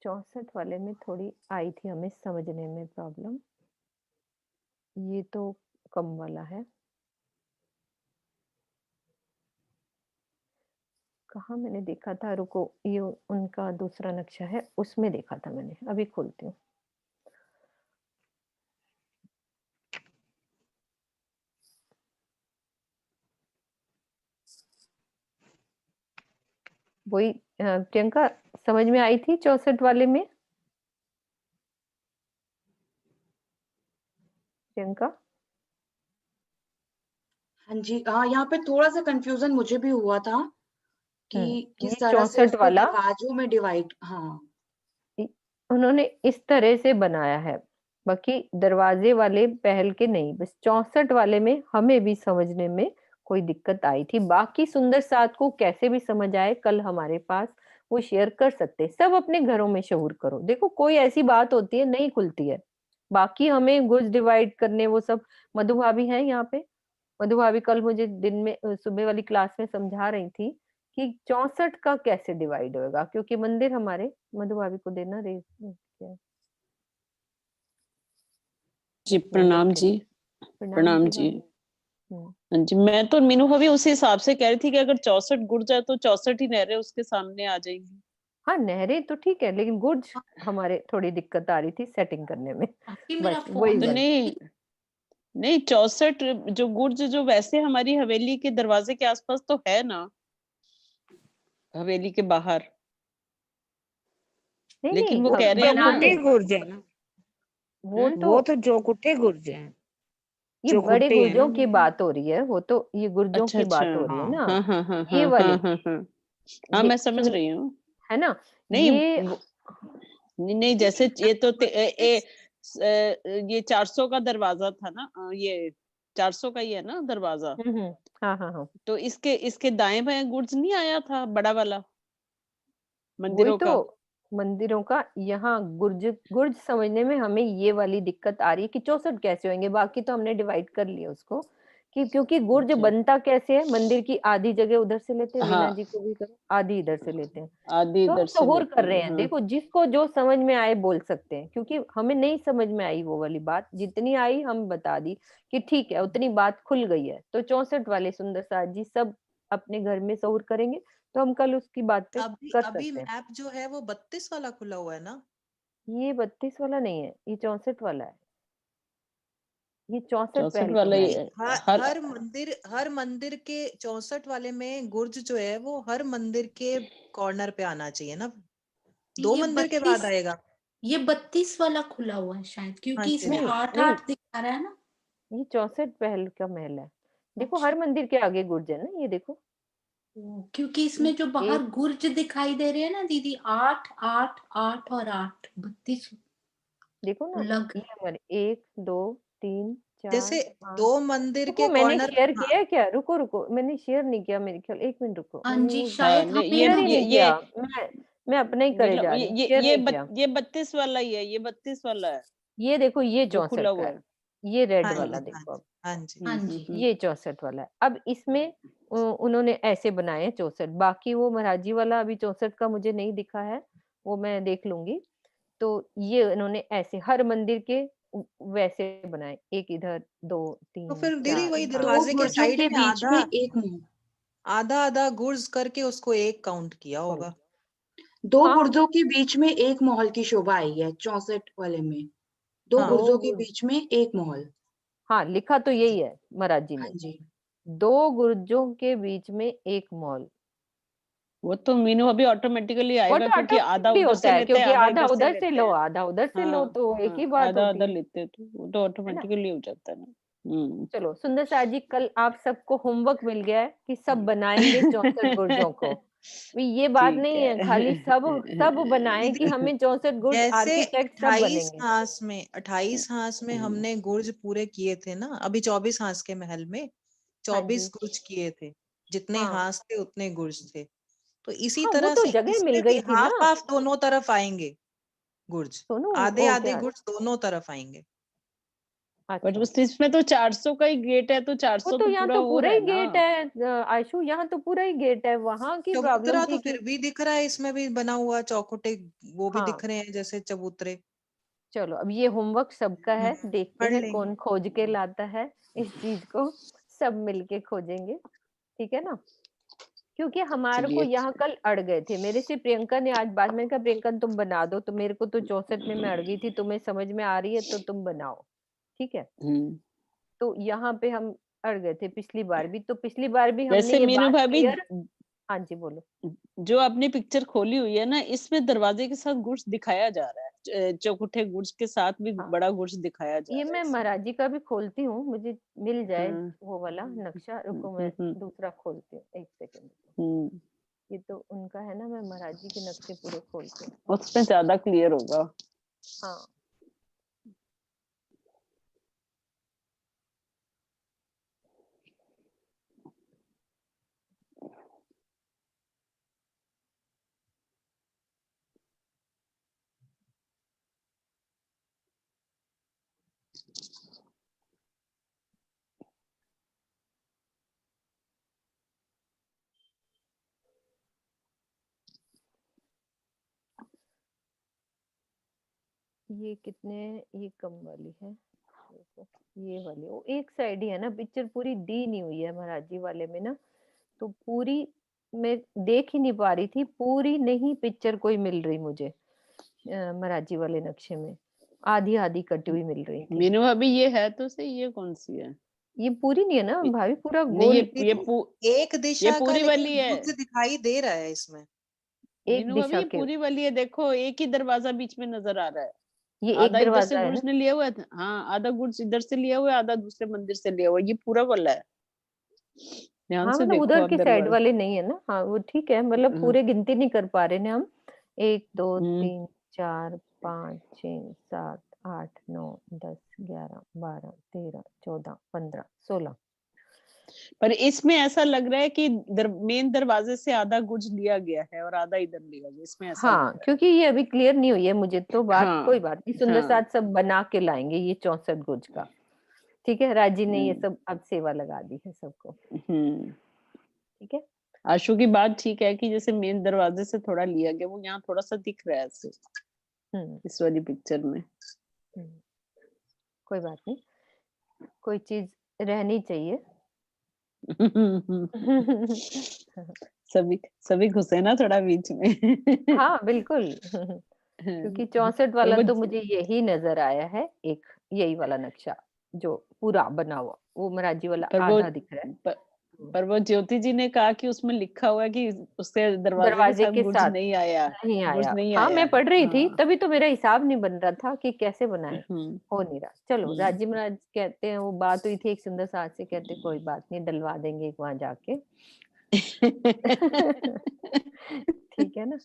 64 वाले में थोड़ी आई थी हमें समझने में प्रॉब्लम। ये तो कम वाला है। कहाँ मैंने देखा था, रुको, ये उनका दूसरा नक्शा है, उसमें देखा था मैंने, अभी खोलती हूँ। वही प्रियंका समझ में आई थी 64 वाले में। प्रियंका। हाँ जी, हाँ यहाँ पे थोड़ा सा कंफ्यूजन मुझे भी हुआ था कि ये किस तरह से 64 उसको वाला दरवाजों में डिवाइड। हाँ उन्होंने इस तरह से बनाया है, बाकी दरवाजे वाले पहल के नहीं, बस 64 वाले में हमें भी समझने में कोई दिक्कत आई थी। बाकी सुंदर साथ को कैसे भी समझ आए, कल हमारे पास वो शेयर कर सकते हैं। सब अपने घरों में शहूर करो। देखो कोई ऐसी बात होती है नहीं खुलती है, बाकी हमें गुज डिवाइड करने वो सब। मधु भाभी हैं यहाँ पे, मधु भाभी कल मुझे दिन में सुबह वाली क्लास में समझा रही थी कि 64 का कैसे डिवाइड होगा, क्योंकि मंदिर हमारे, मधु भाभी को देना रे क्या जी प्रणाम जी। प्रणाम जी। हाँ जी, मैं तो मीनू भाभी उसी हिसाब से कह रही थी कि अगर 64 गुड़ जाए तो 64 ही नहरें उसके सामने आ जाएंगी। हाँ नहरें तो ठीक है, लेकिन गुर्ज हमारे थोड़ी दिक्कत आ रही थी सेटिंग करने में। बस वही तो वाली। नहीं 64 जो गुर्ज जो वैसे हमारी हवेली के दरवाजे के आसपास तो है ना, हवेली के बाहर। नहीं लेकिन नहीं वो कह रहे हैं ना, चौकुटे गुर्ज है ना, वो तो चौकुटे गुर्ज है। ये बड़े गुर्जों की बात हो रही है, वो तो ये गुर्जों अच्छा की अच्छा, बात हो रही है ना। हाँ हाँ हाँ ये हाँ वाली, हाँ हाँ हाँ मैं समझ रही हूँ। है ना नहीं ये। नहीं जैसे ये तो ये 400 का दरवाजा था ना, ये 400 का ही है ना दरवाजा। हाँ हाँ हाँ। तो इसके दाएं बाएं गुर्ज नहीं आया था बड़ा वाला वही मंदिरों तो का? मंदिरों का। यहाँ गुर्ज गुर्ज समझने में हमें ये वाली दिक्कत आ रही है कि 64 कैसे होंगे। बाकी तो हमने डिवाइड कर लिया उसको, कि क्योंकि गुर्ज अच्छा। बनता कैसे है, मंदिर की आधी जगह उधर से लेते हैं, वीना हाँ जी को भी करो, आधी इधर से लेते हैं। आदि तो हम इधर से सहूर लेते कर रहे हैं। हैं। हाँ देखो जिसको जो समझ में आए बोल सकते हैं, क्योंकि हमें नहीं समझ में आई वो वाली बात, जितनी आई हम बता दी कि ठीक है, उतनी बात खुल गई है। तो 64 वाले सुंदर साथ जी सब अपने घर में सहूर करेंगे, तो हम कल उसकी बात पे कर अभी सकते हैं। मैप जो है वो 32 वाला खुला हुआ है ना। ये 32 वाला नहीं है, ये 64 वाला है। ये 64 64 पहल के वाला मैप। ही हर हर मंदिर के 64 वाले में गुर्ज जो है वो हर मंदिर के कॉर्नर पे आना चाहिए ना, दो मंदिर के बाद आएगा। ये 32 वाला खुला हुआ है शायद, क्योंकि इसमें नहीं 8-8 दिखा रहा है ना। ये 64 पहल का महल है। देखो अच्छा। हर मंदिर के आगे गुर्ज है ना, ये देखो। क्योंकि इसमें जो बाहर एक गुर्ज दिखाई दे रहे हैं ना दीदी, 8 8 8 और 8 32 देखो ना, लग। ये हमारे 1 2 3 जैसे 4 5 दो मंदिर रुको, के मैंने कॉर्नर। शेयर किया है क्या? रुको रुको, मैंने शेयर नहीं किया मेरे ख्याल, 1 मिनट रुको, हाँ मैंने जी, वो शायद नहीं, हमें शेयर ना ही नहीं ये किया। मैं अपने ही करे मतलब जा रही हूँ, शेयर नहीं किया। ये 32 वाला ही है, ये 32 वाला है ये देखो, ये जो 64 खुला का हुआ है, है। ये रेड हाँ वाला जी, हाँ देखो जी, अब, हाँ जी। हाँ जी। ये 64 वाला है। अब इसमें उन्होंने ऐसे बनाए हैं 64, बाकी वो महाराजी वाला अभी 64 का मुझे नहीं दिखा है, वो मैं देख लूंगी। तो ये इन्होंने ऐसे हर मंदिर के वैसे बनाए, एक इधर, 2 तो 3 फिर दीदी 4 वही 5। 2 दरवाजे के गुर्जों साइड के में बीच में आधा एक मोहल, आधा आधा गुर्ज करके उसको एक काउंट किया होगा। 2 हाँ गुर्जों के बीच में एक महल की शोभा आई है 64 वाले में। 2 हाँ गुर्जों 2 के गुर्ज, बीच में एक महल। हाँ लिखा तो यही है महाराज जी हाँ ने, जी। 2 गुर्जों के बीच में एक मॉल। वो तो मीनू अभी ऑटोमेटिकली वो आएगा तो क्योंकि आधा ऑटोमेटिकली उधर होता से है, लेते हैं, क्योंकि आधा आधा इधर से उधर से लेते लो, हैं। आधा उधर से लो, हाँ तो एक ही हाँ, बात आधा होती आधा है लेते हैं तो वो तो है ना? ऑटोमेटिकली हो जाता है ना। चलो सुंदर सार जी, कल आप सबको होमवर्क मिल गया है कि सब बनाएंगे 64 गुर्जों को। भी ये बात ठीक नहीं है खाली सब सब है। बनाएं कि दीदी हमें 64 गुर्ज, जैसे आर्किटेक्ट सब 28 बनेंगे। हांस में 28 हांस में हमने गुर्ज पूरे किए थे ना, अभी 24 हांस के महल में हाँ 24 जी, गुर्ज किए थे। जितने हाँ हांस थे उतने गुर्ज थे। तो इसी हाँ, वो तरह तो से जगह मिल इसमें भी गई थी ना। हाफ हाफ दोनों तरफ आएंगे गुर्ज, सोनू आधे वो आधे क्या, गुर्ज दोनों तरफ आएंगे। बट अच्छा, उस इसमें तो 400 का ही गेट है, तो वो 400 तो तो यहाँ पूरा तो हो पूरा रहा ही है ना। गेट है आयशु, यहाँ तो पूरा ही गेट है, वहां की प्रॉब्लम चबूतरा तो थी फिर कि भी दिख रहा है, इसमें भी बना हुआ चौखुटे वो भी हाँ। दिख रहे हैं जैसे चबूतरे। चलो अब ये होमवर्क सबका है, देखते पढ़ हैं लेंगे। कौन खोज के लाता है इस चीज को, सब मिलके खोजेंगे, ठीक है ना? क्योंकि हमारे को चलिए यहाँ कल अड़ गए थे, मेरे से प्रियंका ने आज बात, मैंने कहा प्रियंका तुम बना दो, तो मेरे को तो 64 में मैं अड़ गई थी, तुम्हें समझ में आ रही है तो तुम बनाओ, ठीक है? हम्म। तो यहाँ पे हम अड़ गए थे पिछली बार भी, तो पिछली बार भी हमने वैसे ये मीनू बात भाभी, क्लियर। हाँ जी बोलो। जो आपने पिक्चर खोली हुई है ना, इसमें दरवाजे के साथ गुड्स दिखाया जा रहा है, चौखुटे गुड्स के साथ भी हाँ, बड़ा गुड्स दिखाया जा ये रहा है मैं इसमें। महाराज जी का भी खोलती हूँ, मुझे मिल जाए हाँ, वो वाला नक्शा, रुको मैं हम्म। दूसरा खोलती हूँ, एक सेकंड। हम्म। ये तो उनका है ना, मैं महाराज जी के नक्शे पूरे खोलती हूँ। उसमें ज्यादा क्लियर होगा। हाँ, ये कितने, ये कम वाली है, देखो ये वाली, वो एक साइड ही है ना, पिक्चर पूरी दी नहीं हुई है महाराज जी वाले में ना, तो पूरी मैं देख ही नहीं पा रही थी, पूरी नहीं पिक्चर कोई मिल रही मुझे महाराज जी वाले नक्शे में, आधी आधी कटी हुई मिल रही थी। मीनू भाभी ये है तो सही, ये कौन सी है? ये पूरी नहीं है ना भाभी, पूरा नहीं, गोल, एक ये दिशा का पूरी लेकिन वाली है गुर्ज दिखाई दे रहा है इसमें। एक मीनू भाभी, दिशा ये के, पूरी वाली है। देखो एक ही दरवाजा बीच में नजर आ रहा है, ये एक आधा इधर से दरवाजा है ना। गुड्स ने लिया हुआ है, हाँ आधा गुड्स इधर से लिया हुआ है, आधा दूसरे मंदिर से लिया हुआ है, ये पूरा वाला है। ध्यान हाँ से मतलब देखो उधर आप की साइड दरवाजा। वाले नहीं है ना, हाँ वो ठीक है, मतलब हाँ, पूरे गिनती नहीं कर पा रहे ना हम। 1 2 हम्म। 3 4 5 6 7 8 9 10 11 12 13 14 15 16। पर इसमें ऐसा लग रहा है कि मेन दरवाजे से आधा गुड्स लिया गया है और आधा इधर लिया गया, इसमें ऐसा लग हाँ रहा क्योंकि ये अभी क्लियर नहीं हुई है मुझे, तो है। बात कोई हाँ बात नहीं, सुंदर हाँ। साथ सब बना के लाएंगे ये 64 गुज का, ठीक है? राजी ने ये हम्म। सब अब सेवा लगा दी है सबको, हम्म। ठीक है। आशु की बात ठीक है कि जैसे मेन दरवाजे से थोड़ा लिया गया, वो यहाँ थोड़ा सा दिख रहा है ऐसे हम्म इस वाली पिक्चर में। कोई बात नहीं, कोई चीज रहनी चाहिए। सभी सभी घुसे ना थोड़ा बीच में। हाँ बिल्कुल। क्योंकि 64 पर वाला वो तो मुझे यही नजर आया है, एक यही वाला नक्शा जो पूरा बना हुआ, वो महाराजी वाला पर वो आधा दिख रहा है। पर, पर वो ज्योति जी ने कहा कि उसमें लिखा हुआ है कि उसके दरवाजे के दरवाजे साथ के गुड्स साथ नहीं आया, नहीं गुड्स आया, नहीं हाँ आया मैं है। पढ़ रही थी हाँ। तभी तो मेरा हिसाब नहीं बन रहा था कि कैसे बनाए, हम्म। हो नहीं रहा। चलो हम्म। राजी महाराज कहते हैं, वो बात हुई थी एक सुंदर साथ से, कहते कोई बात नहीं डलवा देंगे एक वहां जाके। ठीक है ना।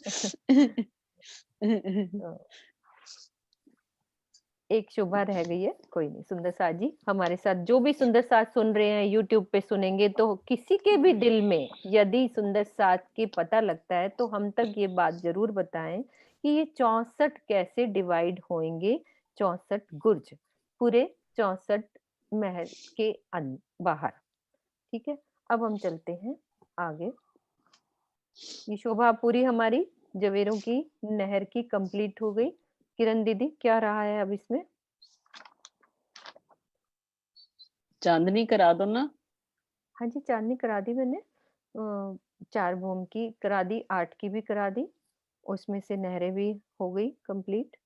तो एक शोभा रह गई है, कोई नहीं। सुंदर साथ जी हमारे साथ, जो भी सुंदर साथ सुन रहे हैं यूट्यूब पे सुनेंगे, तो किसी के भी दिल में यदि सुंदर साथ की पता लगता है तो हम तक ये बात जरूर बताएं कि ये 64 कैसे डिवाइड होंगे, 64 गुर्ज पूरे 64 महल के बाहर। ठीक है, अब हम चलते हैं आगे। ये शोभा पूरी हमारी जवेरों की नहर की कंप्लीट हो गई। किरण दीदी क्या रहा है अब इसमें? चांदनी करा दो ना। हाँ जी, चांदनी करा दी मैंने। 4 भूम की करा दी, 8 की भी करा दी, उसमें से नहरें भी हो गई कंप्लीट।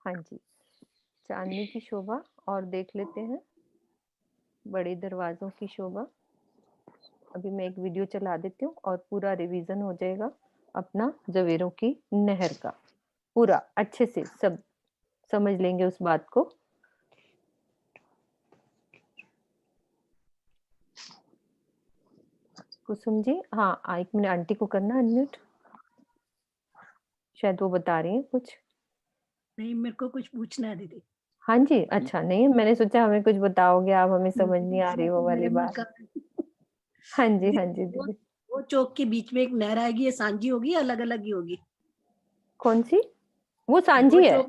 हाँ जी, चांदनी की शोभा और देख लेते हैं बड़े दरवाजों की शोभा। अभी मैं एक वीडियो चला देती हूँ और पूरा रिवीजन हो जाएगा अपना जवेरों की नहर का, पूरा अच्छे से सब समझ लेंगे उस बात को। कुसुम जी, हाँ एक मिनट, आंटी को करना अनम्यूट, शायद वो बता रही हैं कुछ। नहीं, मेरे को कुछ पूछना है दीदी। हाँ जी, अच्छा, नहीं मैंने सोचा हमें कुछ बताओगे आप, हमें समझ नहीं आ रही वो वाली बात। हाँ जी, हाँ जी दीदी। वो चौक के बीच में एक नहर आएगी, ये सांझी होगी या अलग अलग ही होगी? कौन सी? वो सांझी है।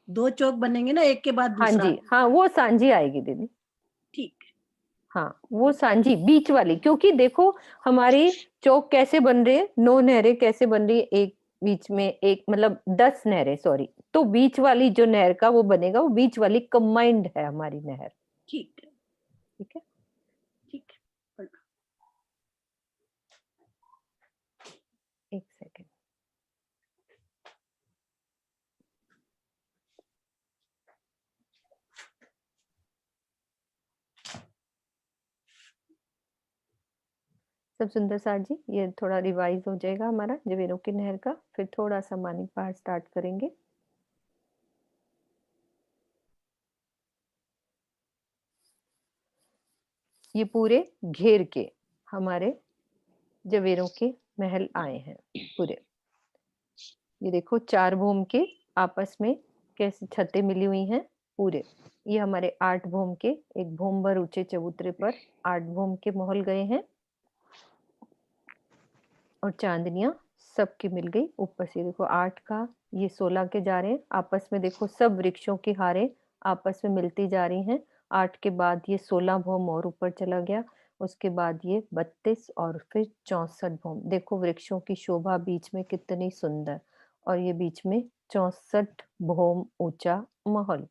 2 चौक बनेंगे ना, एक के बाद हाँ दूसरा। जी, हाँ वो सांझी आएगी दीदी। ठीक है। हाँ वो सांझी बीच वाली, क्योंकि देखो हमारी चौक कैसे बन रही है, 9 नहरें कैसे बन रही है, एक बीच में एक, मतलब 10 नहरें, सॉरी, तो बीच वाली जो नहर का वो बनेगा, वो बीच वाली कंबाइंड है हमारी नहर। ठीक है, ठीक है, ठीक है। एक सेकेंड। सब सुंदर साथ जी, ये थोड़ा रिवाइज हो जाएगा हमारा जवेरों की नहर का, फिर थोड़ा सा मानिक पहाड़ स्टार्ट करेंगे। ये पूरे घेर के हमारे जवेरों के महल आए हैं पूरे। ये देखो 4 भूम के आपस में कैसे छतें मिली हुई हैं पूरे। ये हमारे 8 भूम के, एक भूम भर ऊंचे चबूतरे पर 8 भूम के महल गए हैं, और चांदनियां सबकी मिल गई ऊपर से। देखो 8 का ये 16 के जा रहे हैं आपस में, देखो सब वृक्षों की हारें आपस में मिलती जा रही हैं। 8 के बाद ये 16 भूम और ऊपर चला गया, उसके बाद ये 32 और फिर 64 भूम। देखो वृक्षों की शोभा बीच में कितनी सुंदर, और ये बीच में 64 भूम ऊंचा महल।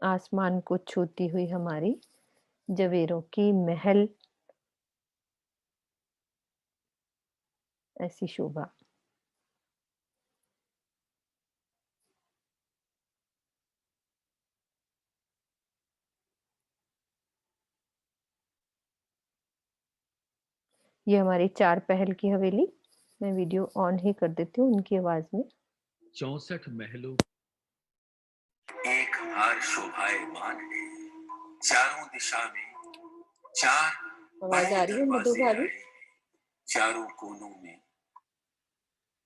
आसमान को छूती हुई हमारी जवेरों की महल, ऐसी शोभा। ये हमारी 4 पहल की हवेली, मैं वीडियो ऑन ही कर देती हूँ उनकी आवाज में। 64 महलों एक हार शोभायमान है, चारों दिशा में 4 आवाज आ रही है मधु भाभी? चारों कोनों में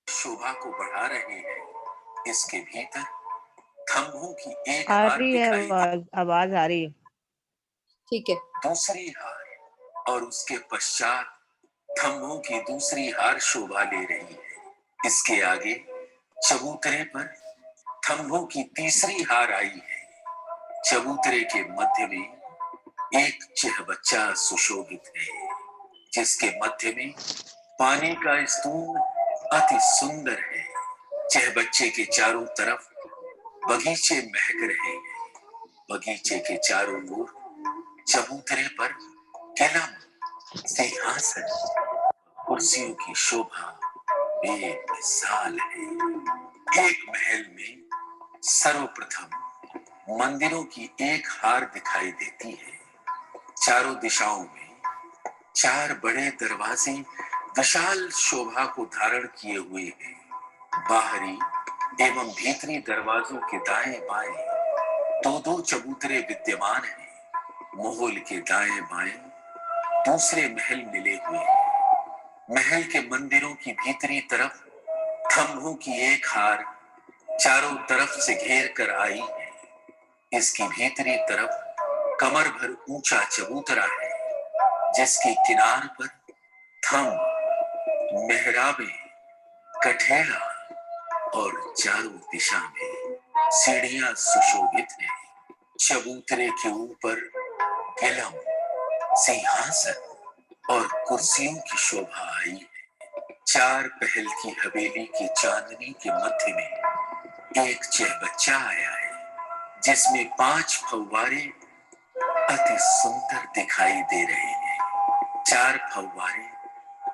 शोभा को बढ़ा रहे हैं। इसके भीतर खंभों की एक आ हार रही है दिखाई, आवाज आ रही है। ठीक है। दूसरी हार और उसके पश्चात खंभों की दूसरी हार शोभा ले रही है। इसके आगे चबूतरे पर खंभों की तीसरी हार आई है। चबूतरे के मध्य में एक चहबच्चा सुशोभित है, जिसके मध्य में पानी का स्तूप अति सुंदर है। चहबच्चे के चारों तरफ बगीचे महक रहे हैं। बगीचे के चारों ओर चबूतरे पर किलम, सिंहासन, कुर्सियों की शोभा बेमिसाल है। एक महल में सर्वप्रथम मंदिरों की एक हार दिखाई देती है। चारों दिशाओं में 4 बड़े दरवाजे विशाल शोभा को धारण किए हुए हैं। बाहरी एवं भीतरी दरवाजों के दाएं बाएं 2-2 चबूतरे विद्यमान हैं। महल के दाएं बाएं दूसरे महल मिले हुए हैं। महल के मंदिरों की भीतरी तरफ खंभों की एक हार चारों तरफ से घेर कर आई है। इसकी भीतरी तरफ कमर भर ऊंचा चबूतरा है, जिसके किनार पर थंब, मेहराबे, कठेड़ा और चारों दिशा में सीढ़ियां सुशोभित हैं। चबूतरे के ऊपर गिलम, सिंहासन और कुर्सियों की शोभा आई है। 4 पहल की हवेली की चांदनी के मध्य में एक चहबच्चा आया है, जिसमें 5 फव्वारे अति सुंदर दिखाई दे रहे हैं। 4 फव्वारे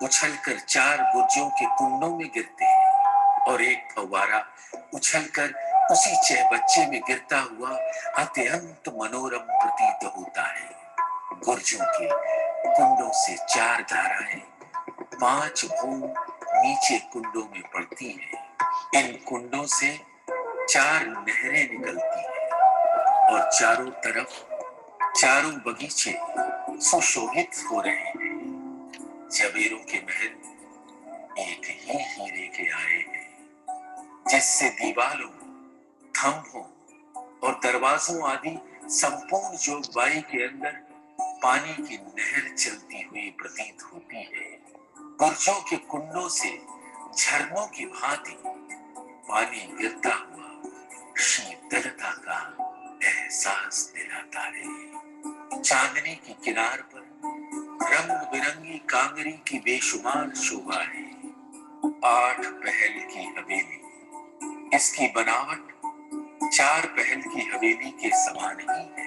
उछलकर 4 गुर्जों के कुंडों में गिरते हैं और एक फव्वारा उछलकर उसी चहबच्चे में गिरता हुआ अत्यंत मनोरम प्रतीत होता है। गुर्जों के कुंडों से 4 धाराएं 5 भूम नीचे कुंडों में पड़ती हैं। इन कुंडों से 4 नहरें निकलती हैं और चारों तरफ चारों बगीचे सुशोभित हो रहे हैं। जवेरों के महल एक ही हीरे के आए हैं, जिससे दीवारों, थंभों और दरवाजों आदि संपूर्ण जोगबाई के अंदर पानी की नहर चलती हुई प्रतीत होती है। गुर्जों के कुंडों से झरनों की भांति पानी गिरता हुआ शीतलता का एहसास दिलाता है। चांदनी की किनार पर रंग बिरंगी कांगरी की बेशुमार शोभा है। 8 पहल की हवेली, इसकी बनावट 4 पहल की हवेली के समान ही है।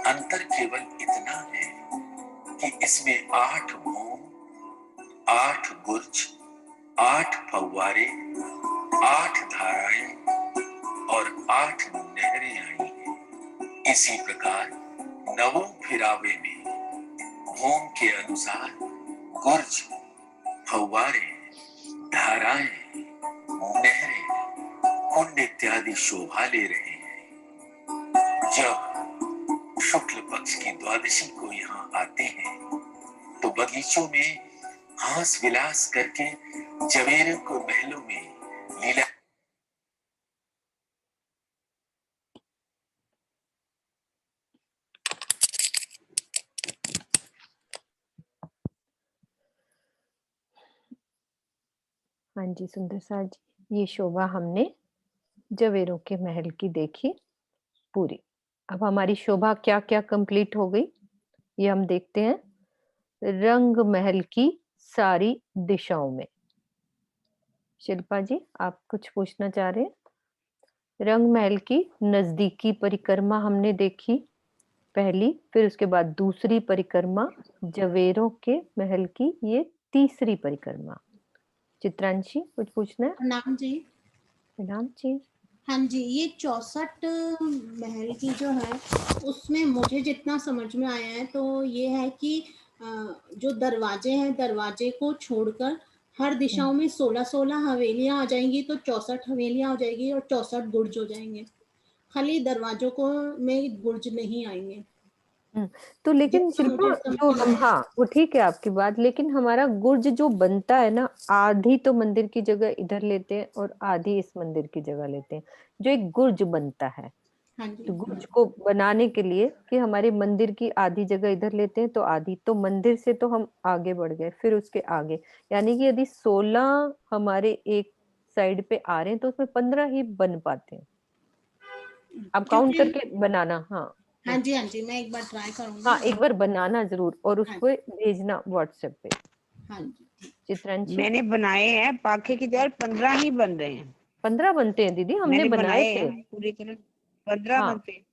अंतर केवल इतना है कि इसमें 8 भूम, 8 गुर्ज, 8 फव्वारे, 8 धाराएं और 8 नहरें आई हैं। इसी प्रकार 9 फिरावे में भूम के अनुसार गुर्ज, फव्वारे, धाराएं, नहरें, कुंड इत्यादि शोभा ले रहे हैं। जब शुक्ल पक्ष की द्वादशी को यहाँ आते हैं तो बगीचों में हास विलास करके जवेरों को महलों में लीला हाँ जी सुंदर सार जी, ये शोभा हमने जवेरों के महल की देखी पूरी। अब हमारी शोभा क्या क्या कंप्लीट हो गई, ये हम देखते हैं। रंग महल की सारी दिशाओं में। शिल्पा जी, आप कुछ पूछना चाह रहे हैं? रंग महल की नजदीकी परिक्रमा हमने देखी पहली, फिर उसके बाद दूसरी परिक्रमा जवेरों के महल की, ये तीसरी परिक्रमा। चित्रांशी, कुछ पूछना है? प्रणाम जी। प्रणाम जी। हाँ जी, ये 64 महल की जो है उसमें मुझे जितना समझ में आया है तो ये है कि जो दरवाजे हैं, दरवाजे को छोड़कर हर दिशाओं में 16-16 हवेलियां आ जाएंगी, तो 64 हवेलियां हो जाएगी और 64 गुर्ज हो जाएंगे। खाली दरवाजों को में गुर्ज नहीं आएंगे। तो लेकिन शिल्पा जो हम, हाँ वो ठीक है आपकी बात, लेकिन हमारा गुर्ज जो बनता है ना, आधी तो मंदिर की जगह इधर लेते हैं और आधी इस मंदिर की जगह लेते हैं। जो एक गुर्ज बनता है, तो गुर्ज को बनाने के लिए कि हमारे मंदिर की आधी जगह इधर लेते हैं तो आधी, तो मंदिर से तो हम आगे बढ़ गए, फिर उसके आगे, यानी कि यदि 16 हमारे एक साइड पे आ रहे हैं तो उसमें 15 ही बन पाते हैं। अब काउंट करके बनाना। हाँ हाँ जी, हाँ जी, मैं एक बार ट्राई करूंगी। हाँ, एक बार बनाना जरूर और उसको भेजना व्हाट्सएप पे। हाँ जी। चित्रांशी, मैंने बनाए हैं, पाखे की तरह 15 ही बन रहे हैं। 15 बनते हैं दीदी, हमने बनाए थे पूरी तरह 15 हाँ, बनते हैं।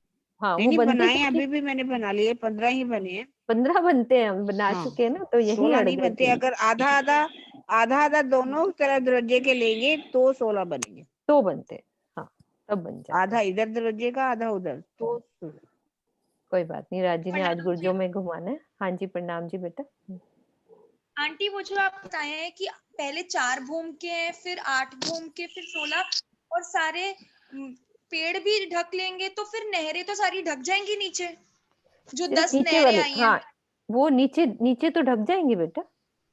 हाँ नहीं, वो बनाए अभी भी मैंने बना लिए, 15 ही बने हैं। 15 बनते हैं, हम बना चुके हैं ना, तो यही 16 अड़ नहीं गए बनते। थे। अगर आधा दोनों तरह दरवाजे के लेंगे तो 16 बनेंगे। तो बनते, हाँ तब बन जाते। आधा इधर दरवाजे का, आधा उधर, तो कोई बात नहीं, राजी ने आज गुर्जों में घुमाना है। हाँ जी, प्रणाम जी बेटा। आंटी वो जो आप बताए हैं कि पहले 4 भूम के हैं, फिर 8 भूम के, फिर 16 और सारे पेड़ भी ढक लेंगे तो फिर नहरें तो सारी ढक जाएंगी नीचे, जो सिर्फ 10 नीचे नहरें वाली, आई हैं। हाँ वो नीचे नीचे तो ढक जाएंगे बेटा,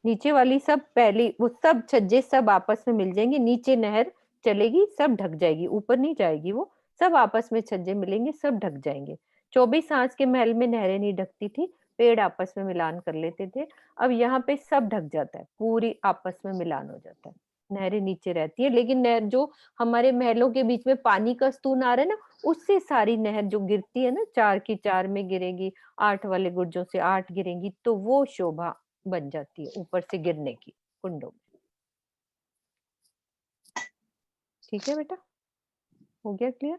नीचे वाली सब पहली, वो सब छज्जे सब आपस में मिल जाएंगे, नीचे नहर चलेगी सब ढक जाएगी, ऊपर नहीं जाएगी, वो सब आपस में छज्जे मिलेंगे सब ढक जाएंगे। 24 आंच के महल में नहरें नहीं ढकती थी, पेड़ आपस में मिलान कर लेते थे। अब यहाँ पे सब ढक जाता है, पूरी आपस में मिलान हो जाता है, नहरें नीचे रहती है। लेकिन नहर जो हमारे महलों के बीच में पानी का स्तून आ रहा है ना, उससे सारी नहर जो गिरती है ना, 4 की 4 में गिरेगी, 8 वाले गुर्जों से 8 गिरेंगी, तो वो शोभा बन जाती है ऊपर से गिरने की कुंडों में। ठीक है बेटा, हो गया क्लियर?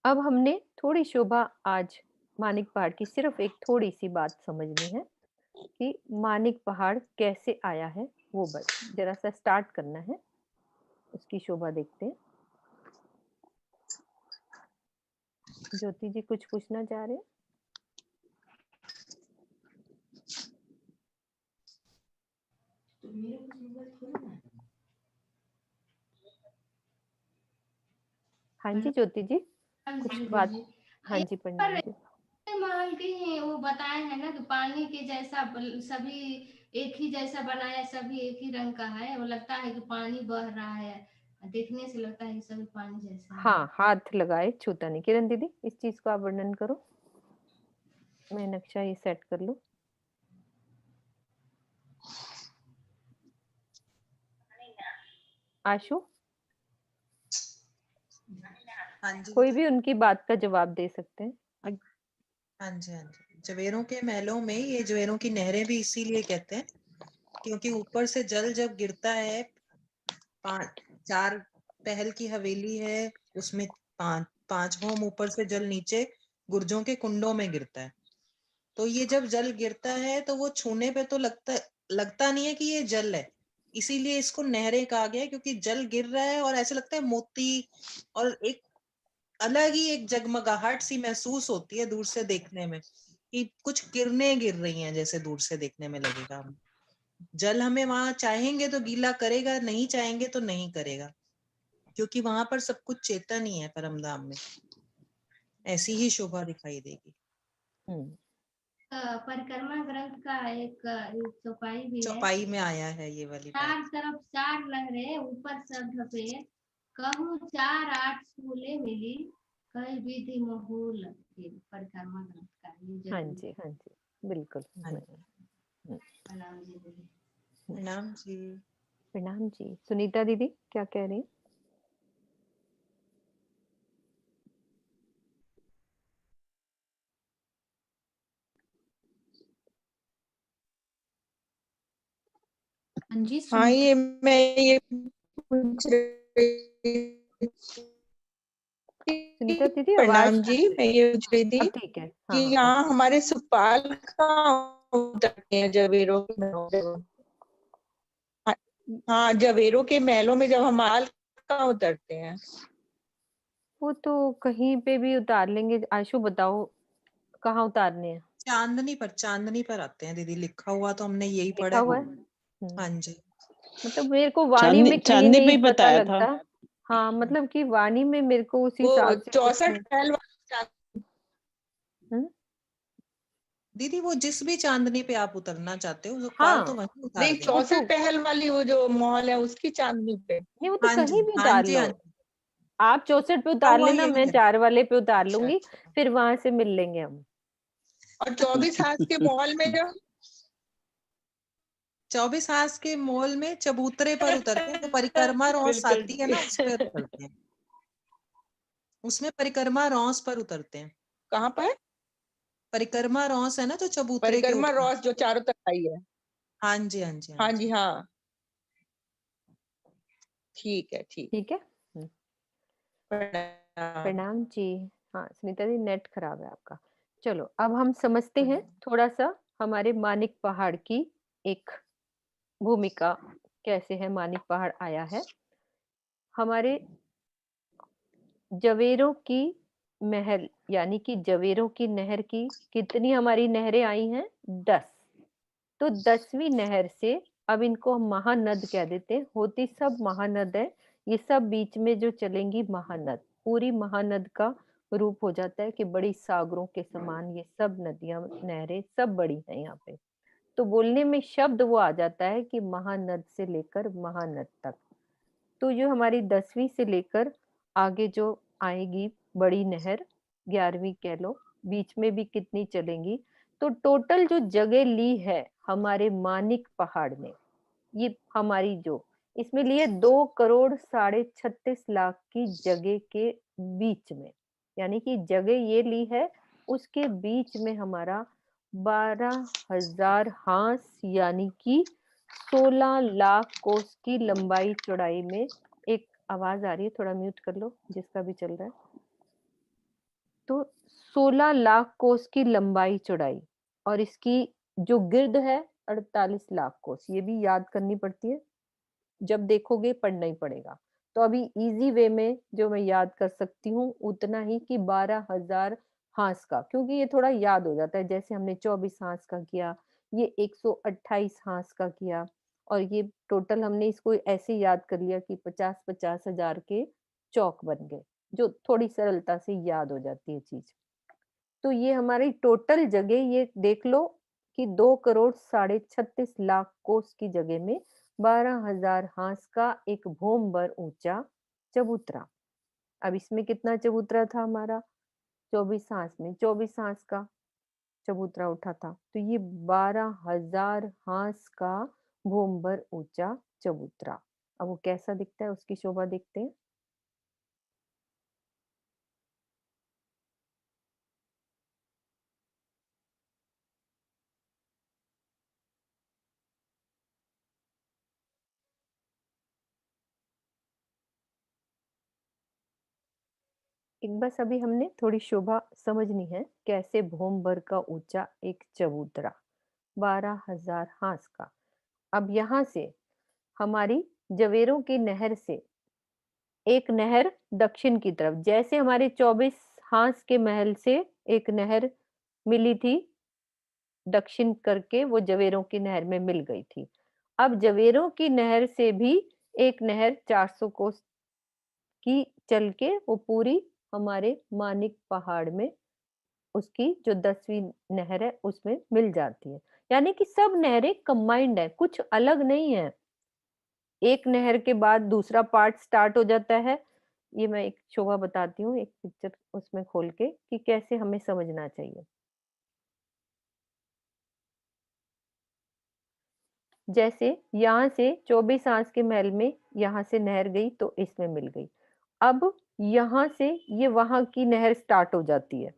अब हमने थोड़ी शोभा आज मानिक पहाड़ की सिर्फ एक थोड़ी सी बात समझनी है कि मानिक पहाड़ कैसे आया है, वो बस जरा सा स्टार्ट करना है, उसकी शोभा देखते हैं। ज्योति जी कुछ पूछना चाह रहे हैं? हाँ जी ज्योति जी कुछ बात। हाँ जी प्रणाम जी। महल के वो बताए हैं ना कि पानी के जैसा सभी एक ही जैसा बनाया, सभी एक ही रंग का है, वो लगता है कि पानी बह रहा है, देखने से लगता है कि सभी पानी जैसा है। हाँ हाथ लगाए छूता नहीं। किरण दीदी इस चीज को आप वर्णन करो, मैं नक्शा ही सेट कर लूं। आशु हाँ जी कोई भी उनकी बात का जवाब दे सकते हैं। हाँ जी हाँ जी। जवेरों के महलों में ये जवेरों की नहरें भी इसीलिए कहते हैं क्योंकि ऊपर से जल जब गिरता है, 4 पहल की हवेली है, उसमें 5 भौम ऊपर से जल नीचे गुर्जों के कुंडों में गिरता है। तो ये जब जल गिरता है तो वो छूने पे तो लगता नहीं है कि ये जल है, इसीलिए इसको नहरें कहा गया, क्योंकि जल गिर रहा है और ऐसे लगता है मोती, और एक अलग ही एक जगमगाहट सी महसूस होती है दूर से देखने में कि कुछ किरणें गिर रही हैं, जैसे दूर से देखने में लगेगा। जल हमें वहां चाहेंगे तो गीला करेगा, नहीं चाहेंगे तो नहीं करेगा, क्योंकि वहां पर सब कुछ चेतन ही है परमधाम में। ऐसी ही शोभा दिखाई देगी। परिक्रमा ग्रंथ का एक चौपाई भी है, चौपाई में आया है ये वाली बात। 4 तरफ 4 लहरें ऊपर सब ढपे, कहूँ 4 8 सूले मिली, कई विधि महूल। परिक्रमा ग्रंथ का ये हाँ जी हाँ जी बिल्कुल। प्रणाम जी दीदी। प्रणाम जी। प्रणाम जी। सुनीता दीदी क्या कह रही हैं? हाँ जी हाँ ये मैं ये पूछ सुनीता दीदी प्रणाम आवाज जी, मैं ये पूछ रही थी अब ठीक है। कि यहाँ हमारे सुपाल कहाँ उतरते हैं जवेरों के महलों में? हाँ जवेरों के महलों में जब हम माल कहाँ उतरते हैं? वो तो कहीं पे भी उतार लेंगे। आशु बताओ कहाँ उतारने हैं? चांदनी पर आते हैं दीदी, लिखा हुआ तो हमने यही पढ़ा लिखा हुआ है। हाँ जी। मतलब मेरे को वाणी में कहीं चांदनी पे नहीं ही पता बताया लगता। था। हाँ मतलब कि वाणी में मेरे को उसी वो हिसाब से 64 महल दीदी वो जिस भी चांदनी पे आप उतरना चाहते हो, हाँ तो वहीं उतार नहीं देंगे। 64 पहल वाली वो जो मॉल है उसकी चांदनी पे। नहीं वो तो हाँ जी कहीं भी हाँ उतार जी लो। हाँ जी। आप 64 पे उतार हुआ लेना, यही मैं है। 4 वाले पे उतार अच्छा, लूंगी, फिर वहां से मिल लेंगे हम। और 24 हाथ के मॉल में जो 24 हाथ के मॉल में चबूतरे पर उतरते हैं, जो परिक्रमा रॉस बिल्कुल आती है ना उस पर उतरते हैं। उसमें परिक्रमा रॉस पर उतरते हैं। कहाँ पर? परिक्रमा रॉस है ना जो चबूतरे के परिक्रमा ऊपर। रॉस जो चारों तरफ आई है। हाँ जी हाँ जी हाँ जी हाँ ठीक है ठीक। ठीक है। प्रणाम जी। हाँ सुनीता जी, नेट खराब है आपका। चलो अब हम समझते हैं थोड़ा सा हमारे मानिक पहाड़ की एक भूमिका, कैसे है मानिक पहाड़ आया है। हमारे जवेरों की महल यानी कि जवेरों की नहर की कितनी हमारी नहरें आई हैं? 10। तो 10वीं नहर से अब इनको हम महानद कह देते हैं, होती सब महानद है। ये सब बीच में जो चलेंगी महानद, पूरी महानद का रूप हो जाता है कि बड़ी सागरों के समान ये सब नदियां नहरें सब बड़ी हैं यहाँ पे। तो बोलने में शब्द वो आ जाता है कि महानद से लेकर महानद तक। तो जो हमारी 10वीं से लेकर आगे जो आएगी बड़ी नहर, 11वीं कह लो, बीच में भी कितनी चलेंगी। तो टोटल जो जगह ली है हमारे मानिक पहाड़ ने, ये हमारी जो इसमें लिए 2,36,36 की जगह के बीच में, यानी कि जगह ये ली है उसके बीच में हमारा 12,000 हांस यानी कि 16 लाख कोस की लंबाई चौड़ाई में। एक आवाज आ रही है, थोड़ा म्यूट कर लो जिसका भी चल रहा है। तो 16 लाख कोस की लंबाई चौड़ाई, और इसकी जो गिर्द है 48 लाख कोस। ये भी याद करनी पड़ती है, जब देखोगे पढ़ना ही पड़ेगा। तो अभी इजी वे में जो मैं याद कर सकती हूँ उतना ही कि 12,000 हांस का, क्योंकि ये थोड़ा याद हो जाता है। जैसे हमने 24 हांस का किया, ये 128 हांस का किया, और ये टोटल हमने इसको ऐसे याद कर लिया कि 50-50 हजार के चौक बन गए, जो थोड़ी सरलता से याद हो जाती है चीज। तो ये हमारी टोटल जगह ये देख लो कि 2,36,36 कोस की जगह में 12,000 हांस का एक भूम भर ऊंचा चबूतरा। अब इसमें कितना चबूतरा था हमारा? 24 हांस में 24 हांस का चबूतरा उठा था, तो ये 12,000 हांस का भूम भर ऊंचा चबूतरा। अब वो कैसा दिखता है, उसकी शोभा देखते हैं। एक बस अभी हमने थोड़ी शोभा समझनी है, कैसे भूम भर का ऊंचा एक चबूतरा 12,000 हांस का। अब यहाँ से हमारी जवेरों की नहर से एक नहर दक्षिण की तरफ, जैसे हमारे 24 हांस के महल से एक नहर मिली थी दक्षिण करके, वो जवेरों की नहर में मिल गई थी। अब जवेरों की नहर से भी एक नहर 400 कोस की चल के वो पूरी हमारे मानिक पहाड़ में उसकी जो 10वीं नहर है उसमें मिल जाती है। यानी कि सब नहरें कंबाइंड है, कुछ अलग नहीं है। एक नहर के बाद दूसरा पार्ट स्टार्ट हो जाता है। ये मैं एक शोभा बताती हूँ, एक पिक्चर उसमें खोल के, कि कैसे हमें समझना चाहिए। जैसे यहाँ से 24 आंस के महल में यहाँ से नहर गई तो इसमें मिल गई। अब यहाँ से ये वहां की नहर स्टार्ट हो जाती है,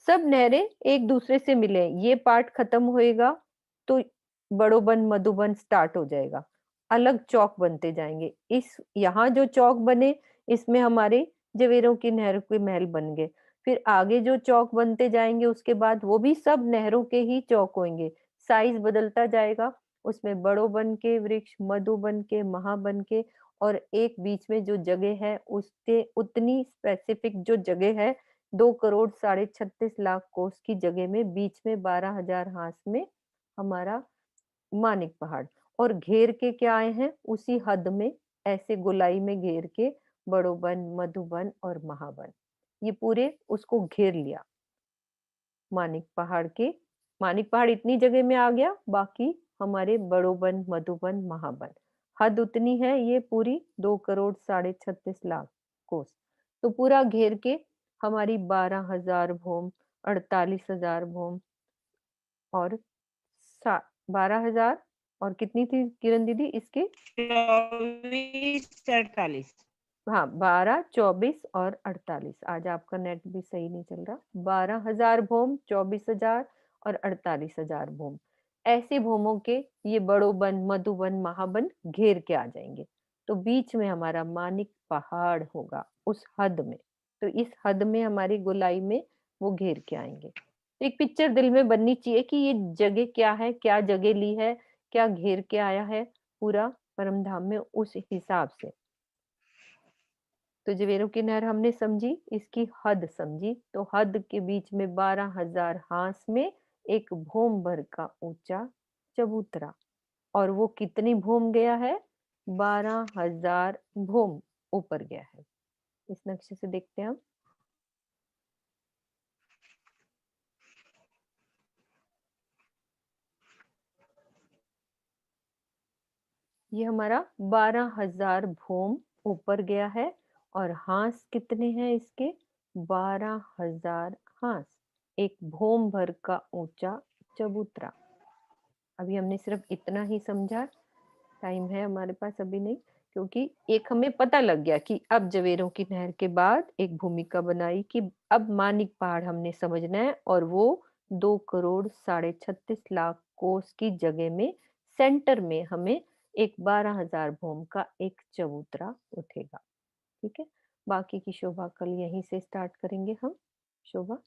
सब नहरें एक दूसरे से मिले, ये पार्ट खत्म होएगा तो बड़ोबन मधुबन स्टार्ट हो जाएगा, अलग चौक बनते जाएंगे। इस यहाँ जो चौक बने इसमें हमारे जवेरों की नहर के महल बन गए। फिर आगे जो चौक बनते जाएंगे उसके बाद वो भी सब नहरों के ही चौक होंगे, साइज बदलता जाएगा। उसमें बड़ोबन के वृक्ष, मधुबन के, महाबन के, और एक बीच में जो जगह है उसके उतनी स्पेसिफिक जो जगह है 2,36,36 कोस की जगह में बीच में 12,000 हांस में हमारा मानिक पहाड़, और घेर के क्या आए हैं उसी हद में, ऐसे गोलाई में घेर के बड़ोबन, मधुबन और महाबन, ये पूरे उसको घेर लिया मानिक पहाड़ के। मानिक पहाड़ इतनी जगह में आ गया, बाकी हमारे बड़ोबन, मधुबन, महाबन हद उतनी है, ये पूरी 2,36,36 कोस। तो पूरा घेर के हमारी 12,000 भूम, 48,000 भूम, और 12,000 और कितनी थी किरण दीदी इसके? 24, 48। हाँ 12, 24 और 48। आज आपका नेट भी सही नहीं चल रहा। 12,000 भूम, 24,000 और 48,000 भूम, ऐसे भूमों के ये बड़ोबन, मधुबन, महाबन घेर के आ जाएंगे। तो बीच में हमारा मानिक पहाड़ होगा उस हद में। तो इस हद में हमारी गोलाई में वो घेर के आएंगे। तो एक पिक्चर दिल में बननी चाहिए कि ये जगह क्या है, क्या जगह ली है, क्या घेर के आया है पूरा परमधाम में, उस हिसाब से। तो जवेरों की नहर हमने समझी, इसकी हद समझी। तो हद के बीच में 12,000 हांस में एक भोम भर का ऊंचा चबूतरा, और वो कितनी भूम गया है? 12,000 भूम ऊपर गया है। इस नक्शे से देखते हैं हम। ये हमारा 12,000 भूम ऊपर गया है, और हांस कितने हैं इसके? 12,000 हांस, एक भूम भर का ऊंचा चबूतरा। अभी हमने सिर्फ इतना ही समझा, टाइम है हमारे पास अभी नहीं, क्योंकि एक हमें पता लग गया कि अब जवेरों की नहर के बाद एक भूमिका बनाई कि अब मानिक पहाड़ हमने समझना है, और वो 2,36,36 कोस की जगह में सेंटर में हमें एक 12,000 भूम का एक चबूतरा उठेगा। ठीक है, बाकी की शोभा कल यहीं से स्टार्ट करेंगे हम। शोभा,